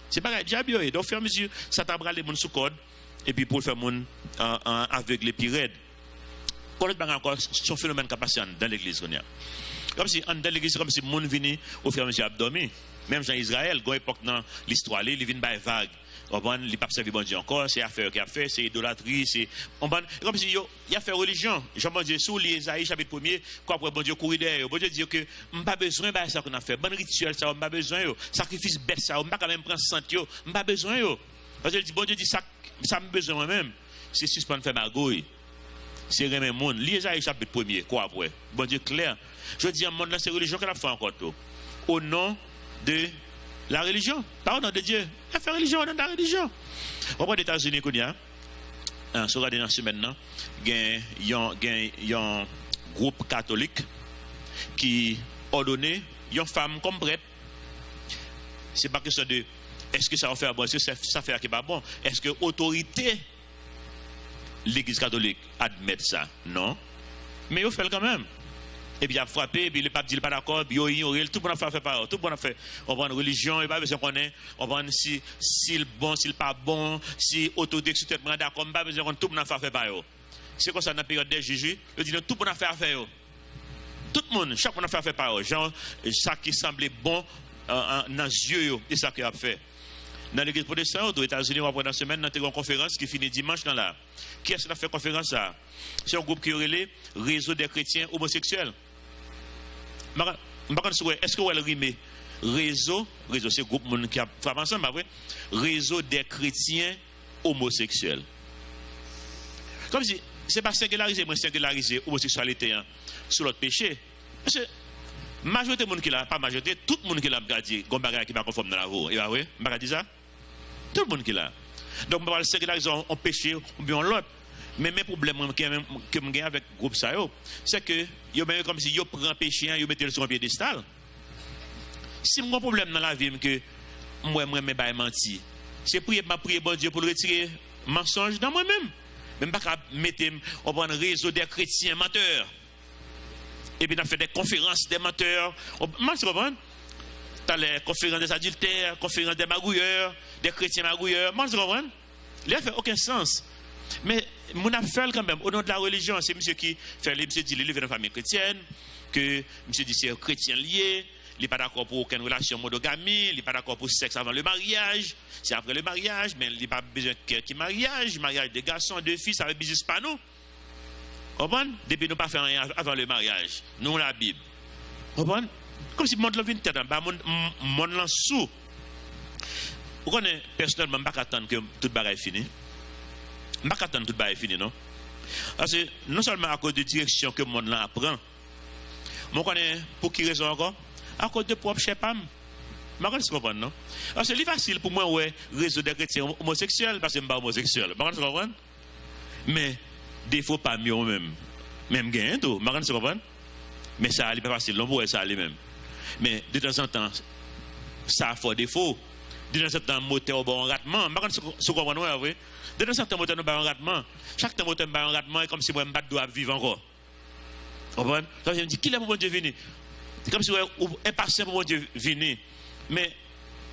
C'est pas diablier. Donc, au fur et à mesure, ça t'abra les gens sous code, et puis pour le faire mon aveugle et puis raide. Encore son phénomène qui passe dans l'église. Comme si dans l'église, comme si le monde venait au fur et à mesure abdomen. Même en Israël, à une époque dans l'histoire, il vient by vague. Il n'a pas servi bon Dieu encore, c'est affaire qu'il a fait, c'est idolâtrie, c'est. Comme si il a fait religion. Jean-Bon Dieu, sous l'Ésaïe, chapitre 1er, quoi après bon Dieu courir derrière. Bon Dieu dit que je n'ai pas besoin de ça qu'on a fait. Bon rituel, ça, je n'ai pas besoin. Sacrifice bête, ça, je n'ai pas quand même prendre santé, je n'ai pas besoin. Parce qu'il dit, bon Dieu dit, ça me besoin moi-même, c'est suspendre faire magouille. C'est remettre le monde. Lisez Isaïe chapitre 1er, quoi après? Bon Dieu clair. Je dis, le monde là, c'est religion qu'elle a fait encore tout. Au nom de la religion. Pas au nom de Dieu. Elle fait religion au nom de la religion. On prend les États-Unis, qu'on y a. Si on regarde dans ce maintenant, il y a un groupe catholique qui ordonne une femme comme prêtre. C'est pas question de est-ce que ça va faire bon, est-ce que ça fait qui pas bon, est-ce que l'autorité l'Église catholique admet ça? Non. Mais il fait quand même. Et puis il a frappé, et puis le pape dit il n'est pas d'accord, puis il a ignoré, tout le monde a fait par tout le monde a fait. On prend une religion, il n'y a pas besoin qu'on ait, on prend si c'est bon, si c'est pas bon, si l'autorité est d'accord, il n'y a pas besoin qu'on tout le monde a fait par eux. C'est comme ça dans la période des Jésus, il dit tout le monde a fait affaire. Tout le monde, chaque monde a fait par eux. Genre, ça qui semblait bon dans les yeux, c'est ça qu'il a fait. Dans l'église protestante aux États-Unis, on va prendre une semaine, dans une conférence qui finit dimanche dans là. Qui est-ce qui a fait conférence ça? C'est un groupe qui aurait les réseau des chrétiens homosexuels. Est-ce que vous avez rimé? Réseau, c'est un groupe qui a fait ensemble, après. Réseau des chrétiens homosexuels. Comme si, c'est pas singulariser, mais singulariser l'homosexualité sur l'autre péché. Parce que, majorité de monde qui l'a, pas majorité, tout le monde qui l'a dit, qu'on bagaille qui va conforme dans la voie. Et bah oui, on va dire ça. Tout le monde qui l'a. Donc, on va singulariser en péché ou bien l'autre. Mais mes problèmes que je gagne avec le groupe, c'est que, comme si je prends péché, je mets sur un piédestal. Si j'ai un problème dans la vie, que moi, je vais mentir, c'est prier, bon Dieu, pour retirer mensonge dans moi-même. Même pas mettre un réseau des chrétiens menteurs. Et puis, on a fait des conférences des menteurs. Tu comprends? Tu as les conférences des adultères, conférences des magouilleurs, des chrétiens magouilleurs. Tu comprends? Il n'a fait aucun sens. Mais, mon affaire quand même, au nom de la religion, c'est monsieur qui fait, monsieur dit, il est dans une famille chrétienne, que monsieur dit, c'est chrétien lié, il n'est pas d'accord pour aucune relation monogamie, il n'est pas d'accord pour le sexe avant le mariage, c'est après le mariage, mais il n'est pas besoin de mariage de garçons, de filles, ça ne veut pas nous. Comprenez? Depuis nous pas faire rien avant le mariage, nous la Bible. Comprenez? Comme si le monde vient tête en bas, le monde l'a sous. Vous connaissez, personnellement, je ne vais pas attendre que tout le bagage est fini. Je ne vais pas attendre que tout le bagage est fini, non? Parce que non seulement à cause de la direction que le monde apprend, je connais pour qui raison encore? À cause de propre chépam. Je ne comprends pas, non? Parce que c'est facile pour moi, ouais, réseau des chrétiens homosexuels, parce que je ne suis pas homosexuel. Je ne comprends pas? Mais, défaut pas mieux même. Même gain, tout. Je ne comprends pas? Mais ça, n'est pas facile, non, pour ça, lui-même. Mais de temps en temps, ça a fort défaut. De temps en temps, le moteur a un ratement. Je ne comprends pas, oui. De temps en temps, le moteur a un ratement. Chaque temps, le moteur a un ratement, et comme si moi, je dois vivre encore. Vous comprenez? Donc, je me dis, qui est pour mon Dieu venir? C'est comme si vous êtes impatient pour mon Dieu venir. Mais,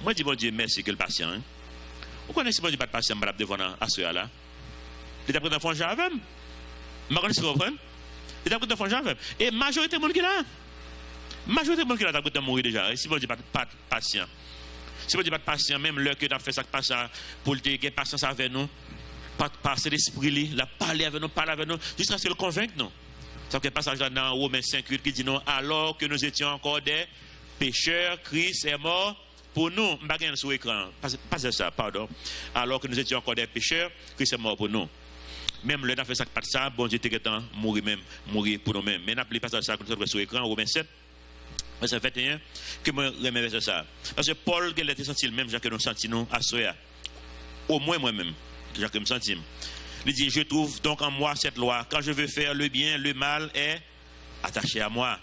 moi, je dis, bon Dieu, merci que le patient. Hein? Vous connaissez, bon Dieu, pas de patient, je devant à ce là. Il est pris dans le fond, j'avais. Je ne comprends pas. Il est pris dans le fond, j'avais. Et majorité de monde qui là. Majorité de monde qui là, t'as mourir déjà. Si bon Dieu, pas de patient. Si bon Dieu, pas de patient, même l'heure que tu as fait ça, passe pour le dire, patience avec nous, pas passer l'esprit, la parler avec nous, jusqu'à ce qu'il convainque nous. Ça fait passage dans Romains 5:8 qui dit non, alors que nous étions encore des pécheurs, Christ est mort pour nous. Je ne vais pas sur l'écran. Pas ça, pardon. Alors que nous étions encore des pécheurs, Christ est mort pour nous. Même le n'a fait ça, pas ça, bon Dieu, t'es temps mourir pour nous-mêmes. Mais n'appelez pas ça comme sur l'écran, Romains 7. Verset 21, que moi remets vers ça. Parce que Paul, il était senti le même, Jacques, que nous sentons à Soya. Au moins moi-même, Jacques, me sentis. Il dit, je trouve donc en moi cette loi. Quand je veux faire le bien, le mal est attaché à moi.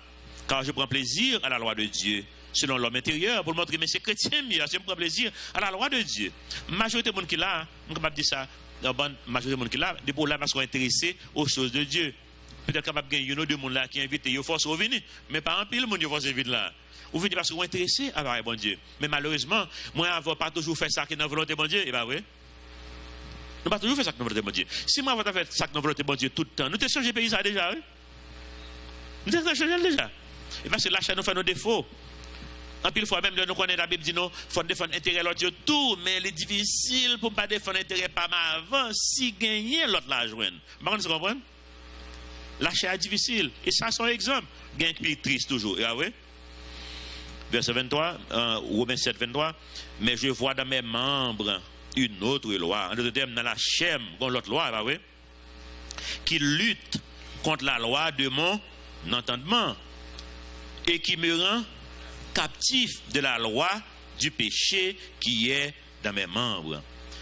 Car je prends plaisir à la loi de Dieu, selon l'homme intérieur, pour montrer, mais c'est chrétien, je prends plaisir à la loi de Dieu. Majorité de monde qui là, je ne peux pas dire ça, majorité de monde qui là, des pour là, parce qu'on est intéressé aux choses de Dieu. Peut-être capable de gagner une ou deux monde là qui invitent, ils forcent à venir, mais pas un pile, le monde qui force à venir là. Vous venez parce qu'on est intéressé à la bon Dieu. Mais malheureusement, moi, je ne pas toujours faire ça qui est dans la volonté de bon Dieu, et bien oui. Nous ne pas toujours faire ça qui est dans la volonté de bon Dieu. Si moi, je faire ça qui est dans la volonté de bon Dieu tout le temps, nous avons changé le pays ça déjà, oui. Nous avons changé déjà. Et parce que l'achat nous fait nos défauts. En pile fois, même, nous connaissons la Bible, dit nous, il faut défendre l'intérêt de l'autre, tout, mais il est difficile pour ne pas défendre l'intérêt pas mal avant, si gagner l'autre la joindre. Vous comprenez? L'achat est difficile. Et ça, c'est un exemple. Gain qui triste toujours. Ah oui? Verset 23, Romains 7, 23. Mais je vois dans mes membres une autre loi. En d'autres termes, dans la chair, dans l'autre loi, bah oui, qui lutte contre la loi de mon entendement et qui me rend captif de la loi du péché qui est dans mes membres.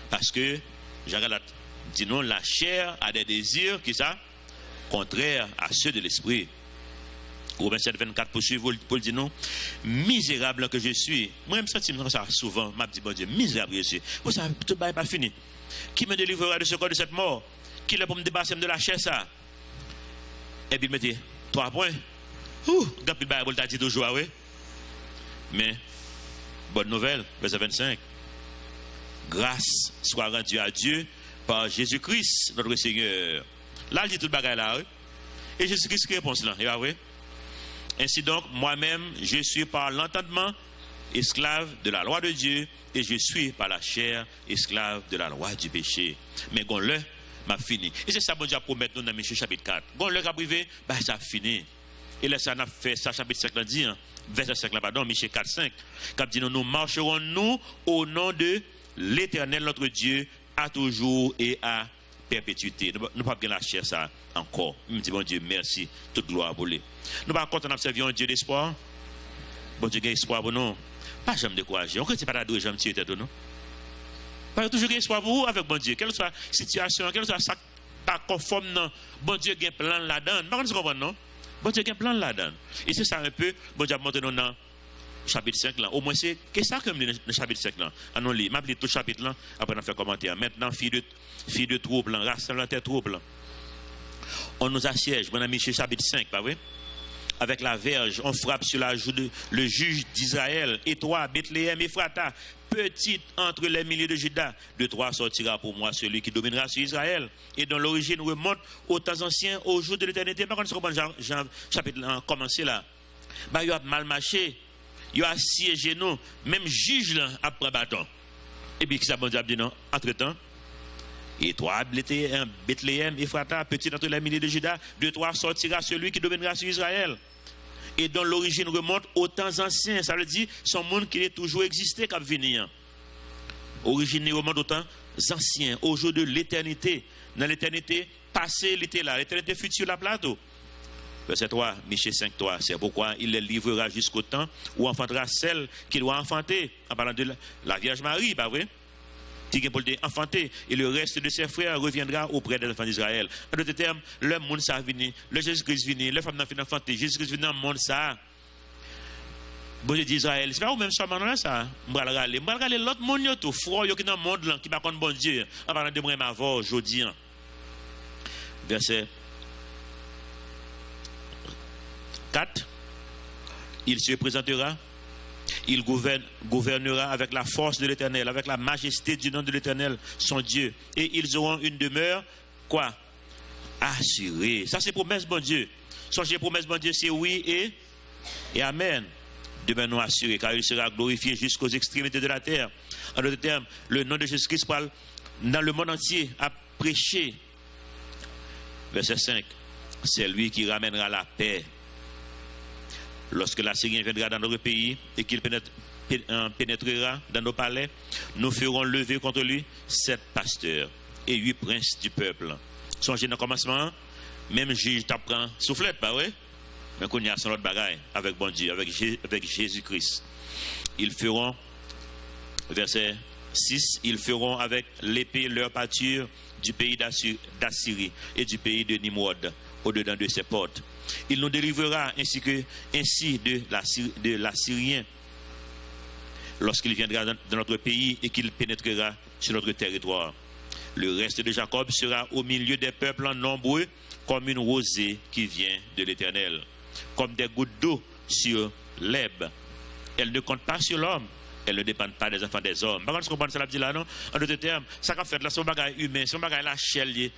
Parce que, dit non, la chair a des désirs qui sont contraires à ceux de l'esprit. Romains 7, 24 poursuit pour le dire non. Misérable que je suis. Moi, je me sens comme ça souvent. Je me dis, bon Dieu, misérable que je suis. Vous savez, tout le n'est pas fini. Qui me délivrera de ce corps de cette mort? Qui est pour me débarrasser de la chair, ça? Et puis il me dit, 3 points. Quand il Bible t'a dit toujours, oui. Mais, bonne nouvelle, verset 25. Grâce soit rendue à Dieu par Jésus-Christ, notre Seigneur. Là, il dit tout le bagage là, oui. Et Jésus-Christ qui répond là, oui. Ainsi donc, moi-même, je suis par l'entendement esclave de la loi de Dieu et je suis par la chair esclave de la loi du péché. Mais quand le m'a fini. Et c'est ça, bon Dieu, promet nous dans Michée chapitre 4. Quand le a privé, bah, ça a fini. Et là, ça a fait ça, chapitre 5, là, dit, hein, verset 5, là, pardon, Michée 4, 5. Quand dit, nous marcherons, nous, au nom de l'Éternel, notre Dieu, à toujours et à perpétuité. Nous ne pouvons pas la chair ça encore. Je me dis, bon Dieu, merci. Toute gloire pour lui. Nous ne pouvons pas observer un Dieu d'espoir. Bon Dieu, il y a espoir pour nous. Pas jamais décourager. On ne peut pas adouer, jamais tuer tête, non? Pas toujours espoir pour vous avec bon Dieu. Quelle soit la situation, quelle soit ça pas conforme, non. Bon Dieu, il y a un plan là-dedans. Pas qu'on comprend, non? Bon Dieu, il y a un plan là-dedans. Et c'est ça un peu, bon Dieu a montré nous dans chapitre 5 là. Au moins, c'est qu'est-ce que ça comme le chapitre 5 là? On lit. Je lis tout le chapitre là, après on fait commentaire. Maintenant, fille de trouble, rassemblement trouble. On nous assiège, mon ami, chez chapitre 5, pas vrai? Avec la verge, on frappe sur la joue le juge d'Israël. Et toi, Bethléem, Ephrata, petite entre les milliers de Juda, de toi sortira pour moi celui qui dominera sur Israël. Et dont l'origine remonte aux temps anciens, au jour de l'éternité. Par contre, Jean chapitre commencé là. Bah, il a mal marché. Il a assiégé nous. Même juge là, après bâton. Et puis, qui ça, bon Dieu, dit non? Entre-temps, et toi, Bethléem, Ephrata, petit entre les milliers de Juda, de toi sortira celui qui dominera sur Israël. Et dont l'origine remonte aux temps anciens. Ça veut dire, son monde qui est toujours existé comme venir. Origine remonte aux temps anciens, au jour de l'éternité. Dans l'éternité passée, il était là. L'éternité future, la plateau. Verset 3, Michée 5, 3. C'est pourquoi il les livrera jusqu'au temps où enfantera celle qu'il doit enfanter. En parlant de la Vierge Marie, pas vrai? Qui pour enfanter, et le reste de ses frères reviendra auprès des enfants d'Israël. En d'autres termes, le monde ça venu, le Jésus-Christ venu, le femme n'a fini enfanter, Jésus-Christ venu dans le monde ça. Bon Dieu d'Israël, c'est pas ou même seulement là ça. M'bral regarder l'autre monde tout froid qui dans le monde là qui pas contre bon Dieu. En parlant de moi avant aujourd'hui. Verset 4. Il se présentera. Il gouvernera avec la force de l'Éternel, avec la majesté du nom de l'Éternel, son Dieu. Et ils auront une demeure, quoi? Assurée. Ça, c'est promesse, bon Dieu. Songez, promesse, bon Dieu, c'est oui et amen. Demeure non assurée, car il sera glorifié jusqu'aux extrémités de la terre. En d'autres termes, le nom de Jésus-Christ parle dans le monde entier à prêcher. Verset 5. C'est lui qui ramènera la paix. Lorsque l'Assyrien viendra dans notre pays et qu'il pénétrera dans nos palais, nous ferons lever contre lui 7 pasteurs et 8 princes du peuple. Songez dans le commencement, même juge t'apprend soufflette, pas vrai? Mais qu'on y a son autre bagaille avec bon Dieu, avec Jésus-Christ. Ils feront, verset 6, ils feront avec l'épée leur pâture du pays d'Assyrie et du pays de Nimrod, au-dedans de ses portes. Il nous délivrera ainsi de l'Assyrien lorsqu'il viendra dans notre pays et qu'il pénétrera sur notre territoire. Le reste de Jacob sera au milieu des peuples nombreux comme une rosée qui vient de l'Éternel, comme des gouttes d'eau sur l'herbe. Elle ne compte pas sur l'homme, elle ne dépend pas des enfants des hommes. Par contre, vous comprenez ça là, non? En d'autres termes, ça qu'a fait là, son bagage humain, son bagage la chair liée.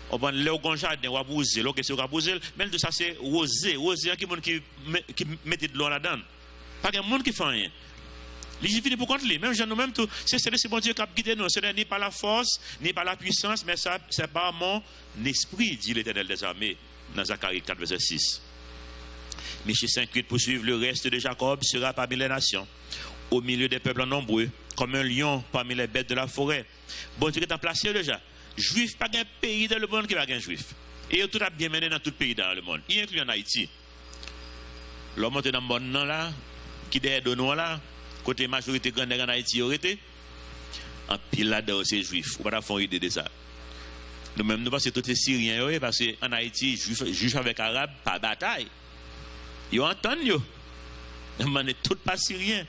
On va le jardin, on va bouger, l'eau c'est on bouger, mais tout ça c'est rosé qui mettait de l'eau là-dedans. Pas qu'il y a monde qui fait rien. Les gens finissent pour contre lui, même gens nous-mêmes tout, c'est bon Dieu qui a guidé nous, ce n'est ni par la force, ni par la puissance, mais ça c'est par mon esprit, dit l'Éternel des armées, dans Zacharie 4, verset 6. Michée 5, 8 poursuivre, le reste de Jacob sera parmi les nations, au milieu des peuples nombreux, comme un lion parmi les bêtes de la forêt. Bon Dieu est en place déjà. Juif, pas un pays dans le monde qui va un juif. Et tout a bien mené dans tout pays dans le monde, y inclut en Haïti. L'homme monte dans le monde là, qui derrière de nous là, côté majorité grande en Haïti, aurait été. En pile là-dedans, c'est juif. On va pas faire une idée de ça. Nous-mêmes, nous pensons que tout est syrien, parce qu'en Haïti, juif avec arabe, pas bataille. Ils entendent, ils ne tout pas syrien.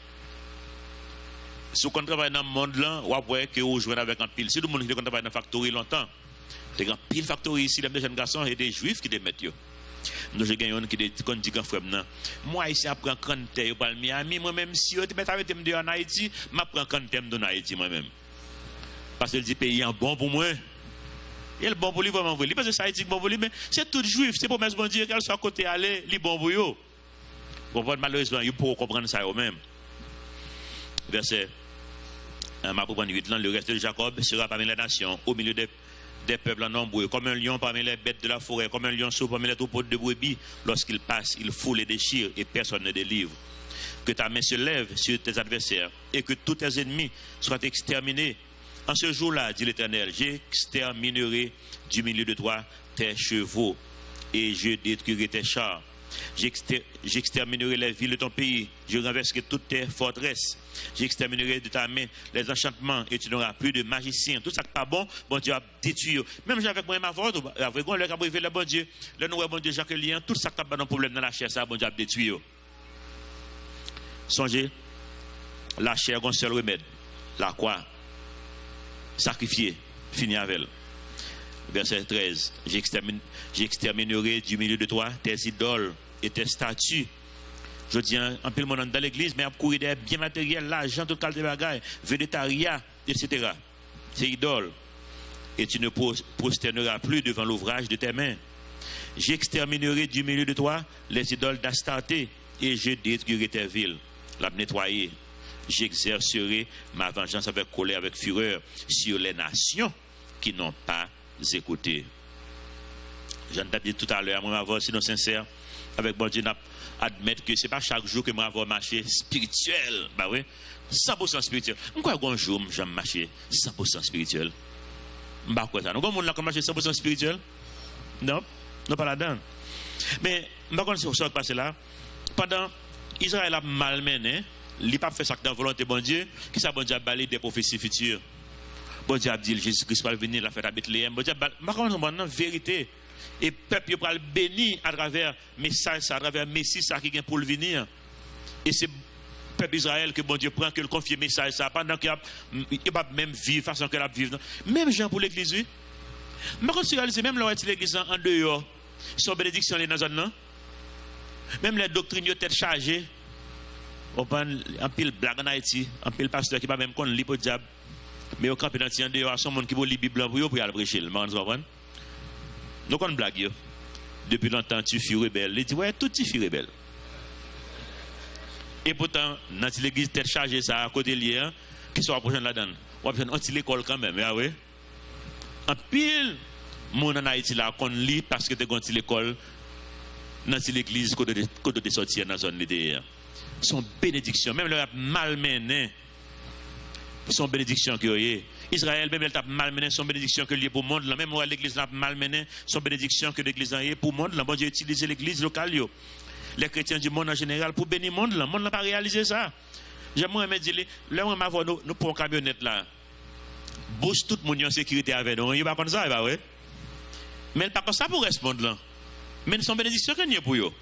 Si on travaille dans le monde là, on voit que vous jouez avec un pile. Si tout le monde qui travaille dans la factory longtemps, il y a un pile factory ici, les jeunes garçons et des juifs qui les mettent. Nous, j'ai gagné un qui dit qu'un frère, moi, ici, je prends un thé au Miami, moi-même, si je mets avec thème en Haïti, je prends un thème en Haïti moi-même. Parce que le pays est bon pour moi. Il est bon pour lui, vraiment vrai. Parce que ça Haïti est bon pour lui, mais c'est tout juif, c'est pour bon Dieu qu'elle soit à côté aller, il est bon pour eux. Malheureusement, il faut comprendre ça eux-mêmes. Verset, ma propre 8, le reste de Jacob sera parmi les nations, au milieu des peuples nombreux, comme un lion parmi les bêtes de la forêt, comme un lionceau parmi les troupeaux de brebis. Lorsqu'il passe, il foule et déchire, et personne ne délivre. Que ta main se lève sur tes adversaires, et que tous tes ennemis soient exterminés. En ce jour-là, dit l'Éternel, j'exterminerai du milieu de toi tes chevaux, et je détruirai tes chars. J'exterminerai les villes de ton pays, je renverserai toutes tes forteresses. J'exterminerai de ta main les enchantements, et tu n'auras plus de magiciens. Tout ça qui n'est pas bon, bon Dieu va détruire. Même avec moi et ma voix, avec moi, le cabri le bon Dieu, le nouveau bon Dieu, Jacques Lien, tout ça qui n'a pas de problème dans la chair, ça, bon Dieu va détruire. Songez, la chair, un seul remède, la croix. Sacrifié, fini avec elle. Verset 13. J'exterminerai du milieu de toi tes idoles et tes statues. Je dis en peu le monde dans l'église, mais à courir des biens matériels, l'argent, tout le bagaille, végétariat, etc. C'est idole. Et tu ne prosterneras plus devant l'ouvrage de tes mains. J'exterminerai du milieu de toi les idoles d'Astarté et je détruirai tes villes. La nettoyer. J'exercerai ma vengeance avec colère, avec fureur sur les nations qui n'ont pas écouté. J'en ai dit tout à l'heure, moi, avoir sinon sincère, avec bon Dieu, admettre que ce n'est pas chaque jour que moi avoir marché spirituel. Bah oui, 100% spirituel. Pourquoi un jour, j'aime marcher 100% spirituel? Bah quoi ça? Nous, comment on a marché 100% spirituel? Non, non pas là-dedans. Mais, par contre, ce qui s'est passé là, pendant Israël a malmené, il n'a pas fait ça dans la volonté de bon Dieu, qui ça bon Dieu a balayé des prophéties futures. Bon Dieu a dit Jésus-Christ va venir, la fête à Bethléem. Bon Dieu a balayé la vérité. Et le peuple va le bénir à travers le message, à travers le Messie qui vient pour le venir. Et c'est le peuple d'Israël que bon Dieu prend, que le confie le message, ça, pendant qu'il va même vivre, façon qu'il va vivre. Même gens pour l'église, oui. Mais quand tu réalises, même là où l'église en dehors, son bénédiction dans la zone, même les doctrines, ils sont tête chargées. On prend un pile blague en Haïti, un pile pasteur qui va même connaître l'hypo diable. Mais au camp dans le dehors, son monde qui veut lire Bible pour aller prêcher. Nous comprenons. Nous connaissons blague. Depuis longtemps, tu fus rebelle. Il dit, ouais, tout tu fus rebelle. Et pourtant, dans l'église, tête chargée, ça, à côté lié, qui sont approchés là-dedans. On va faire l'école quand même, ah oui. Un pile, mon en Haïti là, qu'on lit parce que tu as l'école, dans l'église, quand tu es sorti dans la zone de son bénédiction, même le malmené, son bénédiction qu'il y a. Israël, même elle t'a malmené son bénédiction que lié pour le monde, même l'église l'a malmené son bénédiction que l'église a pour le monde. Bon Dieu utilise l'église locale, les chrétiens du monde en général, pour bénir le monde. Le monde n'a pas réalisé ça. J'aimerais me dire, là où on va nous pour une camionnette là, boost tout le monde en sécurité avec nous. Il n'y a pas comme ça, bah ouais. Mais elle pas comme ça pour répondre là. Mais son bénédiction qu'il y a pour eux.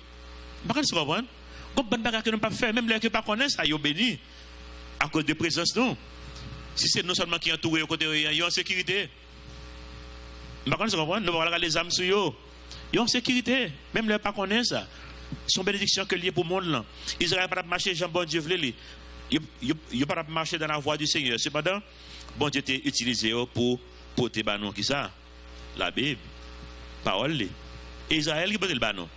Par contre, vous comprenez? Comme bonne bagarre que nous pas faire, même les qui ne connaissent pas, ils ont béni à cause de présence nous. Si c'est non seulement qui entouré au côté, ils ont en sécurité. Par contre, vous comprenez? Nous allons regarder les âmes sur eux. Ils ont en sécurité, même les pas connaissent ça. Son bénédiction que lié pour le monde là. Israël n'a pas marché, Jean bon Dieu voulait. Il n'a pas marché dans la voie du Seigneur. Cependant, bon Dieu était utilisé pour porter banon qui ça? La Bible, parole. Et Israël qui porte le banon.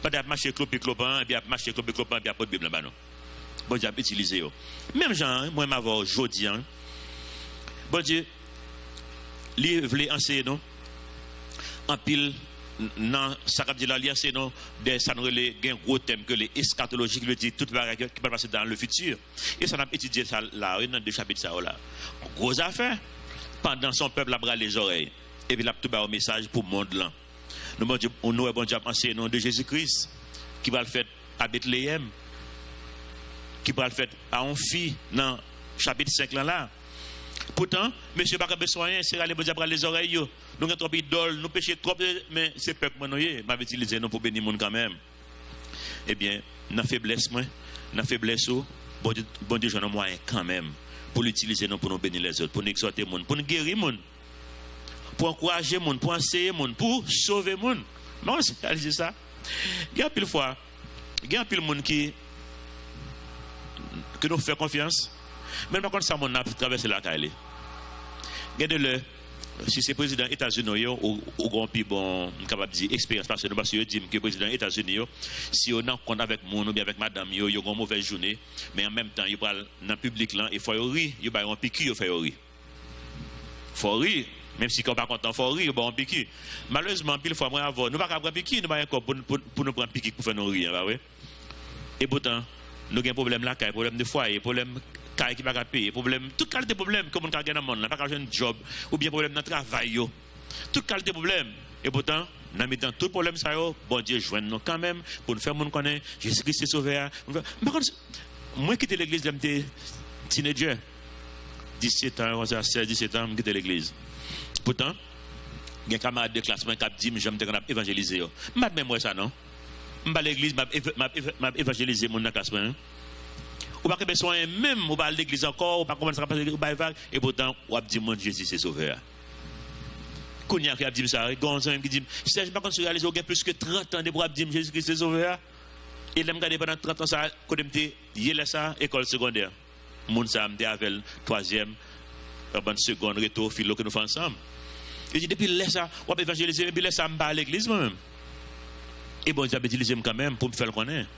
Pas de marcher clopin, et bien marcher clopin, et bien porter Bible banon. Bon Dieu a utilisé. Même Jean, moi m'avoir aujourd'hui. Bon Dieu, il voulait enseigner nous en pile dans ça qu'a dit l'alliance, c'est non des ça nous les un gros thème que les eschatologies qui veut dire toute bagage qui va passer dans le futur. Et ça n'a étudié ça là dans deux chapitres ça là. Grosse affaire. Pendant son peuple a bras les oreilles et puis il a tout un message pour le monde là. Nous bon Dieu enseigné nom de Jésus-Christ qui va le faire à Bethléem, qui va le faire à Amphi dans chapitre 5 là. Pourtant, monsieur pas besoin, c'est aller bon Dieu bras les oreilles. Nous avons trop d'idole, nous péchons trop, mais c'est peuple manoyer, m'a utilisé non pour bénir monde quand même. Eh bien, dans faiblesse bon Dieu j'en ai moyen quand même pour l'utiliser non pour nous bénir les autres, pour nous exhorter monde, pour nous guérir monde, pour encourager monde, pour enseigner monde, pour sauver monde. Non, c'est ça. Il y a pile fois, il y a pile monde qui nous fait confiance. Mais par contre ça mon a traversé la caille. Regardez-le. Si c'est président des États-Unis ou grand plus bon capable de dire expérience parce que dit que président des États-Unis si on a compte avec mon ou bien avec madame yo une mauvaise journée mais en même temps il parle dans public là il faut rire il ba un piqûre il fait rire faut rire même si qu'on pas content faut rire bon piqûre malheureusement pile fois moi avant nous pas prendre piqûre nous pas encore pour nous prendre piqûre pour faire nous rire bah ouais et pourtant nous avons un problème là problème de foyer problème qui va payer problème toute qualité de problème comme on a gagné dans le monde pas un job ou bien problème dans le travail toute qualité de problème et pourtant dans mettant tout problème ça bon Dieu joindre nous quand même pour nous faire monde connaître Jésus-Christ est sauveur par contre moi quitter l'église j'étais teenager 17 ans 16 17 ans quitter l'église pourtant il y a un camarade de classe moi qui dit j'aime te évangéliser même moi ça non m'ba l'église m'a évangéliser mon dans classe moi ou pas que besoin même ou pas l'église encore ou pas commencer à passer et pourtant ou a dit mon Jésus c'est sauveur Kounia qui a dit ça Gonzan qui dit Serge pas contre réaliser il y a plus que 30 ans de pour dire Jésus Christ c'est sauveur et l'aime garder pendant 30 ans ça côté m'était yé ça école secondaire moun ça m'était avec 3e bonne seconde retour philo que nous faisons ensemble et dit depuis là ça ou pas évangéliser depuis là ça me à l'église moi même et bon j'ai utilisé quand même pour me faire le connaître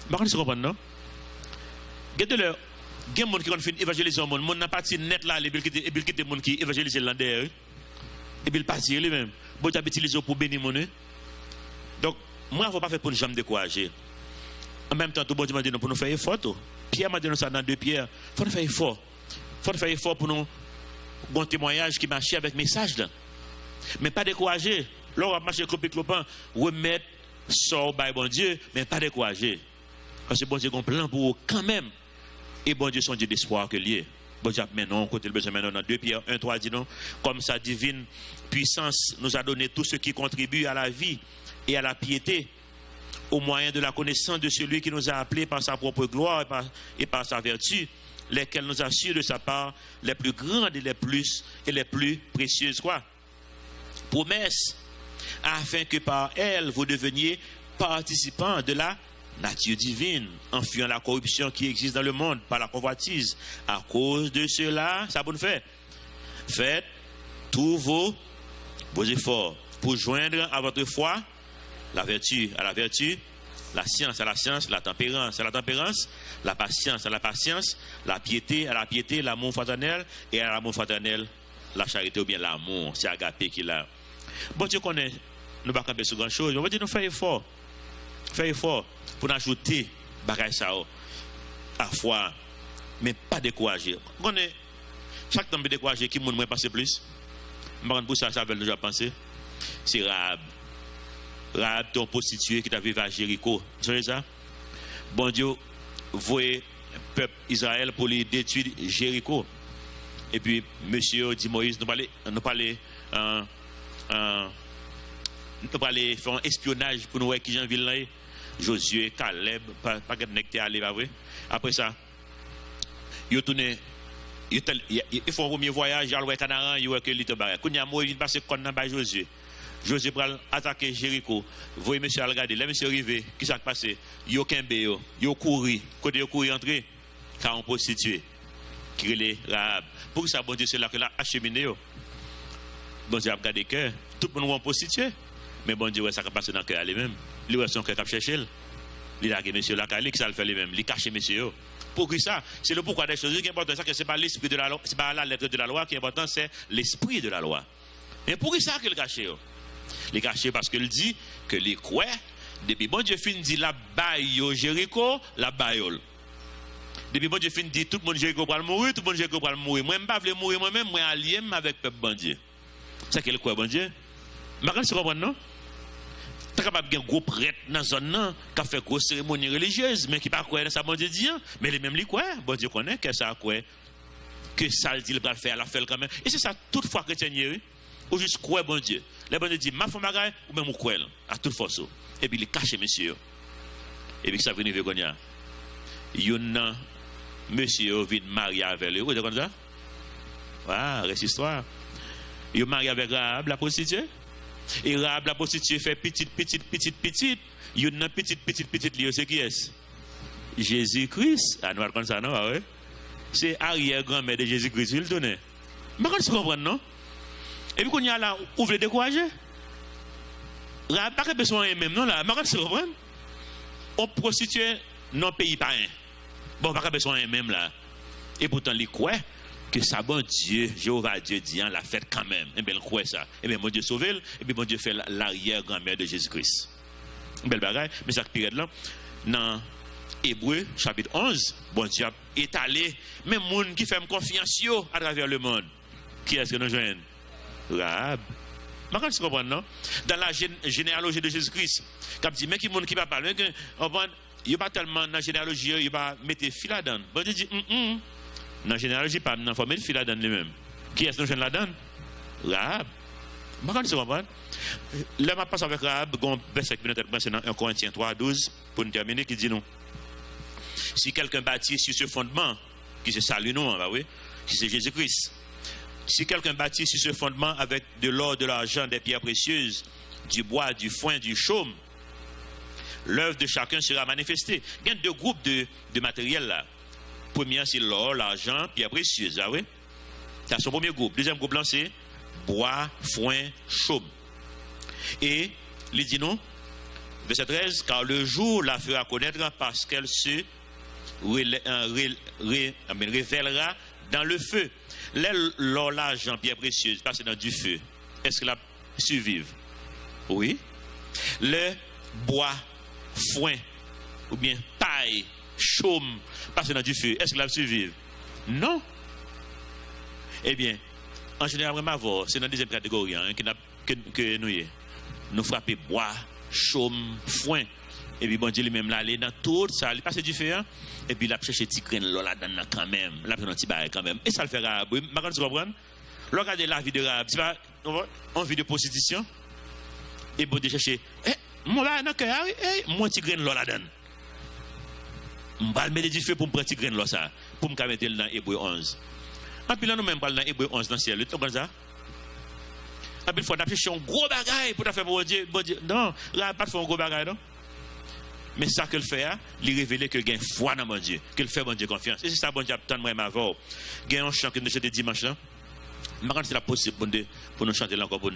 pas contre comprendre non. Regardez-le, il y a des gens qui ont fait évangéliser le monde. Le monde n'a pas de net là, et puis il y a des gens qui évangélisent le land. Et puis il passe lui-même. Bon, tu as utilisé pour bénir mon nez. Donc, moi, il ne faut pas faire pour nous jamais décourager. En même temps, tout le monde m'a dit pour nous faire effort. Pierre m'a dit ça dans 2 Pierre. Il faut nous faire effort. Il faut nous faire effort pour nous bon témoignage qui marche avec message là. Mais pas décourager. Là, on va marcher clopin, remettre sort by bon Dieu, mais pas décourager. Parce que bon Dieu a un plan pour vous quand même. Et bon Dieu, son Dieu d'espoir que lié. Bon Dieu, maintenant, côté le besoin maintenant, dans 2 Pierre 1-3 dit non, comme sa divine puissance nous a donné tout ce qui contribue à la vie et à la piété, au moyen de la connaissance de celui qui nous a appelés par sa propre gloire et par sa vertu, lesquels nous assurent de sa part les plus grandes et les plus précieuses quoi promesses, afin que par elles vous deveniez participants de la nature divine, en fuyant la corruption qui existe dans le monde par la convoitise. À cause de cela, ça vous fait. Faites tous vos efforts pour joindre à votre foi la vertu à la vertu, la science à la science, la tempérance à la tempérance, la patience à la patience, la piété à la piété, l'amour fraternel et à l'amour fraternel, la charité ou bien l'amour. C'est agapé qui l'a. Bon Dieu connaît, nous ne pouvons pas camper sur grand chose. On va dire nous faire effort. Faire effort pour ajouter bagage ça à foi, mais pas décourager. Chaque temps de décourager, qui monde passer plus. Je pour ça veut déjà penser. C'est Rahab. Rahab, ton prostituée qui t'a vécu à Jéricho. Tu sais ça? Bon Dieu, voyez peuple Israël pour les détruire Jéricho. Et puis, monsieur dit Moïse, nous parler faire un espionnage pour nous voir qui j'en ville là. Josué, Caleb, pas de nectar aller pas vrai. Après ça, ils tourné, ils font un premier voyage, ils vont Canaan, ils voient que l'île barre. Quand il y a Moïse, il passe comme dans Josué. Josué va attaquer Jéricho. Voyez monsieur à regarder, là monsieur arrivé, qui s'est passé? Yo kembe yo couru, côté yo couru entrer, car on prostitué qui relait Rahab. Pour ça bon Dieu c'est là que l'a acheminé yo. Bon Dieu a regardé cœur, tout le monde va prostitué. Mais bon Dieu, ça va passer dans le cœur lui-même. Lui, son cœur qui cherche. Il a monsieur la qui ça le fait lui-même. Il cache monsieur. Pour ça, c'est le pourquoi des choses qui est important. Ce n'est pas l'esprit de la loi, c'est pas la lettre de la loi qui est important, c'est l'esprit de la loi. Mais pour ça qu'il cache. Il est caché parce qu'il dit que les quoi, depuis bon Dieu fin dit la baille au Jéricho, la baille. Depuis bon Dieu fin dit tout le monde Jéricho va mourir, tout le monde Jéricho va mourir. Moi, je ne veux pas mourir moi-même, moi, allié avec le peuple bon Dieu. C'est quel quoi, bon Dieu? Je ne comprends pas, non? Tu es capable de gros prêtre dans la zone qui a fait grosse cérémonie religieuse, mais qui pas quoi dans sa bon Dieu dit, mais les mêmes li quoi, bon Dieu connaît que ça quoi, que ça dit le va faire, la fait quand même. Et c'est ça toute fois chrétien ou juste quoi bon Dieu. Le bon Dieu dit ma femme bagaille ou même ou quoi à toute force. Et puis il cache monsieur. Et puis ça vient de Gonia. Yon monsieur vient marier avec lui, vous comprenez ça? Voilà, reste histoire. Il marié avec Rahab la prostituée. Et Rahab la prostituée fait petite. Il y a une petite lieu, c'est qui est-ce? Jésus-Christ. Ah, nous allons comme ça, non? Ah, ouais? C'est arrière-grand-mère de Jésus-Christ, il donne. Mais quand tu comprends, non? Et puis, quand il y a là, ouvre le découragé. Rahab n'a pas besoin même, non? Là, mais quand tu comprends? On prostituée non pays pas un. Bon, pas besoin même là. Et pourtant, il croit que ça, bon Dieu, Jéhovah Dieu dit, la fête quand même. Et bien, il croit ça. Et bien, mon Dieu sauve, et bien, mon Dieu fait l'arrière-grand-mère de Jésus-Christ. Une belle bagaille, mais ça qui là, dans Hébreu, chapitre 11, bon Dieu a étalé, même les gens qui font confiance à travers le monde. Qui est-ce que nous joignons? Rahab. Mais quand tu comprends, non? Dans la généalogie de Jésus-Christ, comme dit, mais qui ne va pas parler, il n'y a pas tellement dans la généalogie, il va mettre fil là-dedans. Bon Dieu dit, dans la généalogie, pas dans forme de fil là-dedans lui-même. Qui est-ce que nous joignons là-dedans? Rahab. Mais quand tu comprends, là, je passe avec Rahab, un verset qui est dans 1 Corinthiens 3, 12, pour nous terminer, qui dit, non. Si quelqu'un bâtit sur ce fondement, qui se salue, non, bah oui, si c'est Jésus-Christ. Si quelqu'un bâtit sur ce fondement avec de l'or, de l'argent, des pierres précieuses, du bois, du foin, du chaume, l'œuvre de chacun sera manifestée. Il y a deux groupes de matériel là. Premier, c'est l'or, l'argent, pierres précieuses. Ah oui? C'est son premier groupe. Deuxième groupe là, c'est bois, foin, chaume. Et, il dit non, verset 13, car le jour la fera connaître parce qu'elle se révélera dans le feu. L'or, l'argent, pierre précieuse, passe dans du feu. Est-ce que la survive? Oui. Le bois, foin, ou bien paille, chaume, passe dans du feu. Est-ce que la survive? Non. Eh bien, en général, c'est dans la deuxième catégorie que nous frappons bois, chaume, foin. Et puis, bon Dieu, lui-même, là, aller dans tout ça, il passe du feu, hein? Et puis, il a cherché petit grain là-dedans quand même. Il a pris un petit bail quand même. Et ça le fait Rahab. Mais quand tu comprends, regardez la vie de Rahab. C'est pas une vie de prostitution. Et bon Dieu, chercher, moi, là, dans le cœur, moi, petit grain là-dedans. Je vais mettre du feu pour me prendre petit grain là, ça. Pour me mettre dans Hébreu 11. Et puis là, nous même parlons dans Hébreu 11 dans le ciel. Tu comprends ça? Et puis, il faut chercher un gros bagaille pour faire pour Dieu. Non, là, pas de faire un gros bagaille, non? Mais ça que le fait, il révèle que il y a une foi dans mon Dieu, qu'il fait mon Dieu confiance. Et c'est ça, bon Dieu, tant moi avant. Il y a un chant que nous chantons dimanche là. Maintenant, c'est possible pour nous chanter là encore.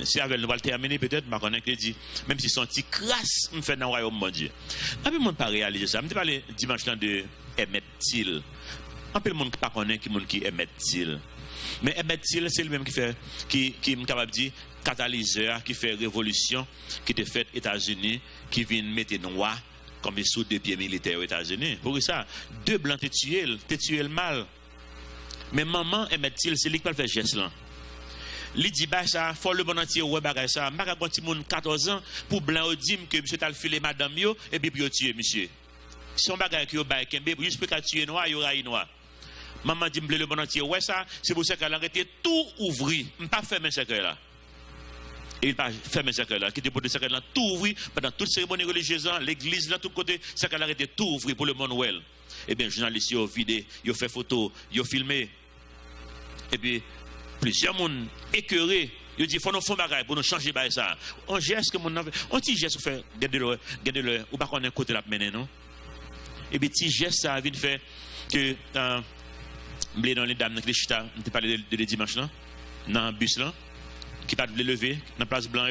Si avec nous va le terminer, peut-être, je connais qu'il dit, même si son petit crasse, me fait dans le royaume, mon Dieu. Un peu de monde pas réaliser ça. Je ne parle dimanche là de Emmett-Till. Un peu de monde qui pas connaît qui est Emmett-Till. Mais Emmett-Till, c'est le même qui est capable de dire catalyseur, qui fait révolution, qui te fait États-Unis, qui vient mettre noir comme sous deux pieds militaires aux États-Unis. Pour ça, deux blancs t'es tué le mal. Mais maman Emmett-Till, c'est lui qui va faire geste là. Il dit, bah ça, faut le bon entier, ouais, bah ça. Je vais petit monde 14 ans pour blanc au dim que monsieur t'a filé madame yo, et puis pour tuer monsieur. Si on bagaille qui au bail, juste pour tuer noir, il y aura noir. Maman dit, le bon entier, ouais ça, c'est pour ça qu'elle a arrêté tout ouvrir. Je ne pas fermer ce secret là. Et il n'a pas fermé ce secret là. Qui était pour le secret là, tout ouvrir pendant toute cérémonie religieuse, l'église là, tout côté, c'est qu'elle a arrêté tout ouvrir pour le monde well. Eh bien, les journalistes, ils ont vidé, ils ont fait photo, ils ont filmé. Et puis, plusieurs monde écœurés. Ils disent, il faut nous faire bagaille pour nous changer ça. On geste que mon on petit geste fait, gardez-le, ou pas qu'on ait un côté la mener, non? Et puis, petit geste, ça a vite fait que, blé dans les dames, dans les chita, on te parlé de le dimanche là, dans le bus là, qui pas de lever, dans la place blanc,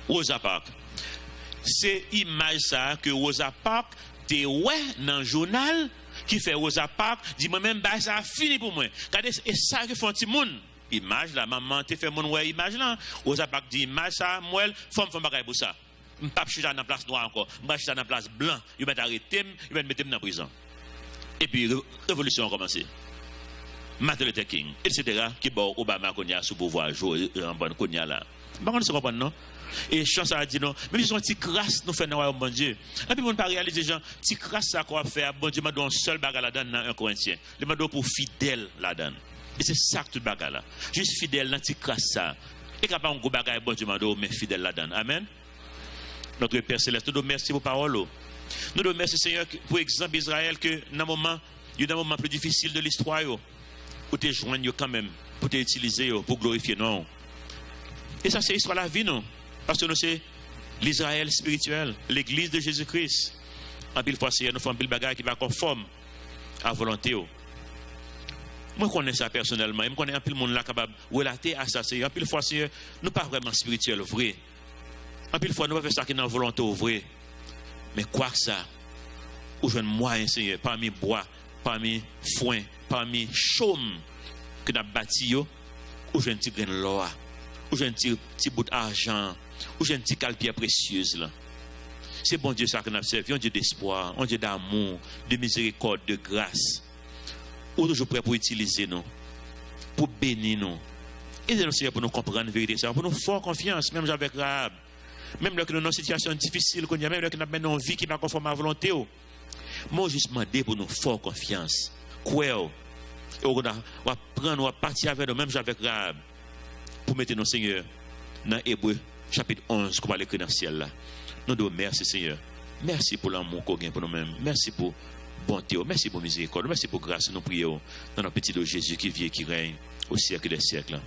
Rosa Parks. C'est image ça que Rosa Parks, t'es ouais dans le journal, qui fait Rosa Parks, dit moi-même, bah, ça a fini pour moi. Regardez, et ça que font petit monde, image là, maman, tu fais mon ouais image là. Aux a pas dit image ça, moi, femme bagaille pour ça. M'pas chuter dans place noire encore, m'pas chuter dans place blanc, ils mettent arrêter, ils mettent mettre dans prison. Et puis révolution a commencé. Martin Luther King, etc. qui bon Obama konya sous pouvoir jouer en bonne konya là. Par contre, c'est comprendre non. Et chance a dit non, mais ils ont petit crasse nous fait dans bon Dieu. Et puis on pas réaliser gens, petit crasse ça qu'on faire bon Dieu m'a donné un seul bagarre là-dedans dans 1 Corinthiens. Le m'a donné pour fidèle là-dedans. Et c'est ça que tout bagarre là. Juste fidèle dans petit crasse ça. Et capable un gros bagarre bon Dieu m'a donné mais fidèle là-dedans. Amen. Notre Père céleste, nous devons merci pour parole. Nous devons merci Seigneur pour exemple Israël que dans un moment, il y a un moment plus difficile de l'histoire pour te joindre quand même, pour te utiliser pour glorifier non. Et ça c'est l'histoire de la vie non. Parce que nous c'est l'Israël spirituel, l'église de Jésus-Christ. En pile fois Seigneur nous faisons un pile bagage qui va conforme à la volonté. Moi je connais ça personnellement, je connais un pile monde là capable de relater à ça Seigneur. En pile fois Seigneur, nous pas vraiment spirituel vrai. En pile fois nous pas faire ça qui est dans la volonté vrai. Mais quoi que ça, ou je moyen Seigneur, parmi bois, parmi foin, parmi chaume que nous avons bâti, ou je un petit grain de l'or, ou je un petit bout d'argent, ou je un petit calpier précieuse là. C'est bon Dieu ça que nous avons servi, un Dieu d'espoir, un Dieu d'amour, de miséricorde, de grâce. Ou toujours prêt pour utiliser nous, pour bénir nous. Aidez-nous Seigneur pour nous comprendre la vérité, pour nous faire confiance, même avec Rahab. Même lorsque nous sommes dans une situation difficile, même lorsque nous avons une vie qui n'est pas conforme à la volonté, moi, juste demander pour nous faire confiance. Quoi? On va prendre, on va partir avec nous, même avec Rahab, pour mettre nos Seigneur dans Hébreux, chapitre 11, comme on l'écrit dans le ciel là. Nous devons merci Seigneur. Merci pour l'amour qu'on gagne pour nous-mêmes. Merci pour bonté. Merci pour miséricorde. Merci pour grâce. Nous prions dans notre petit Jésus qui vit et qui règne au siècle des siècles.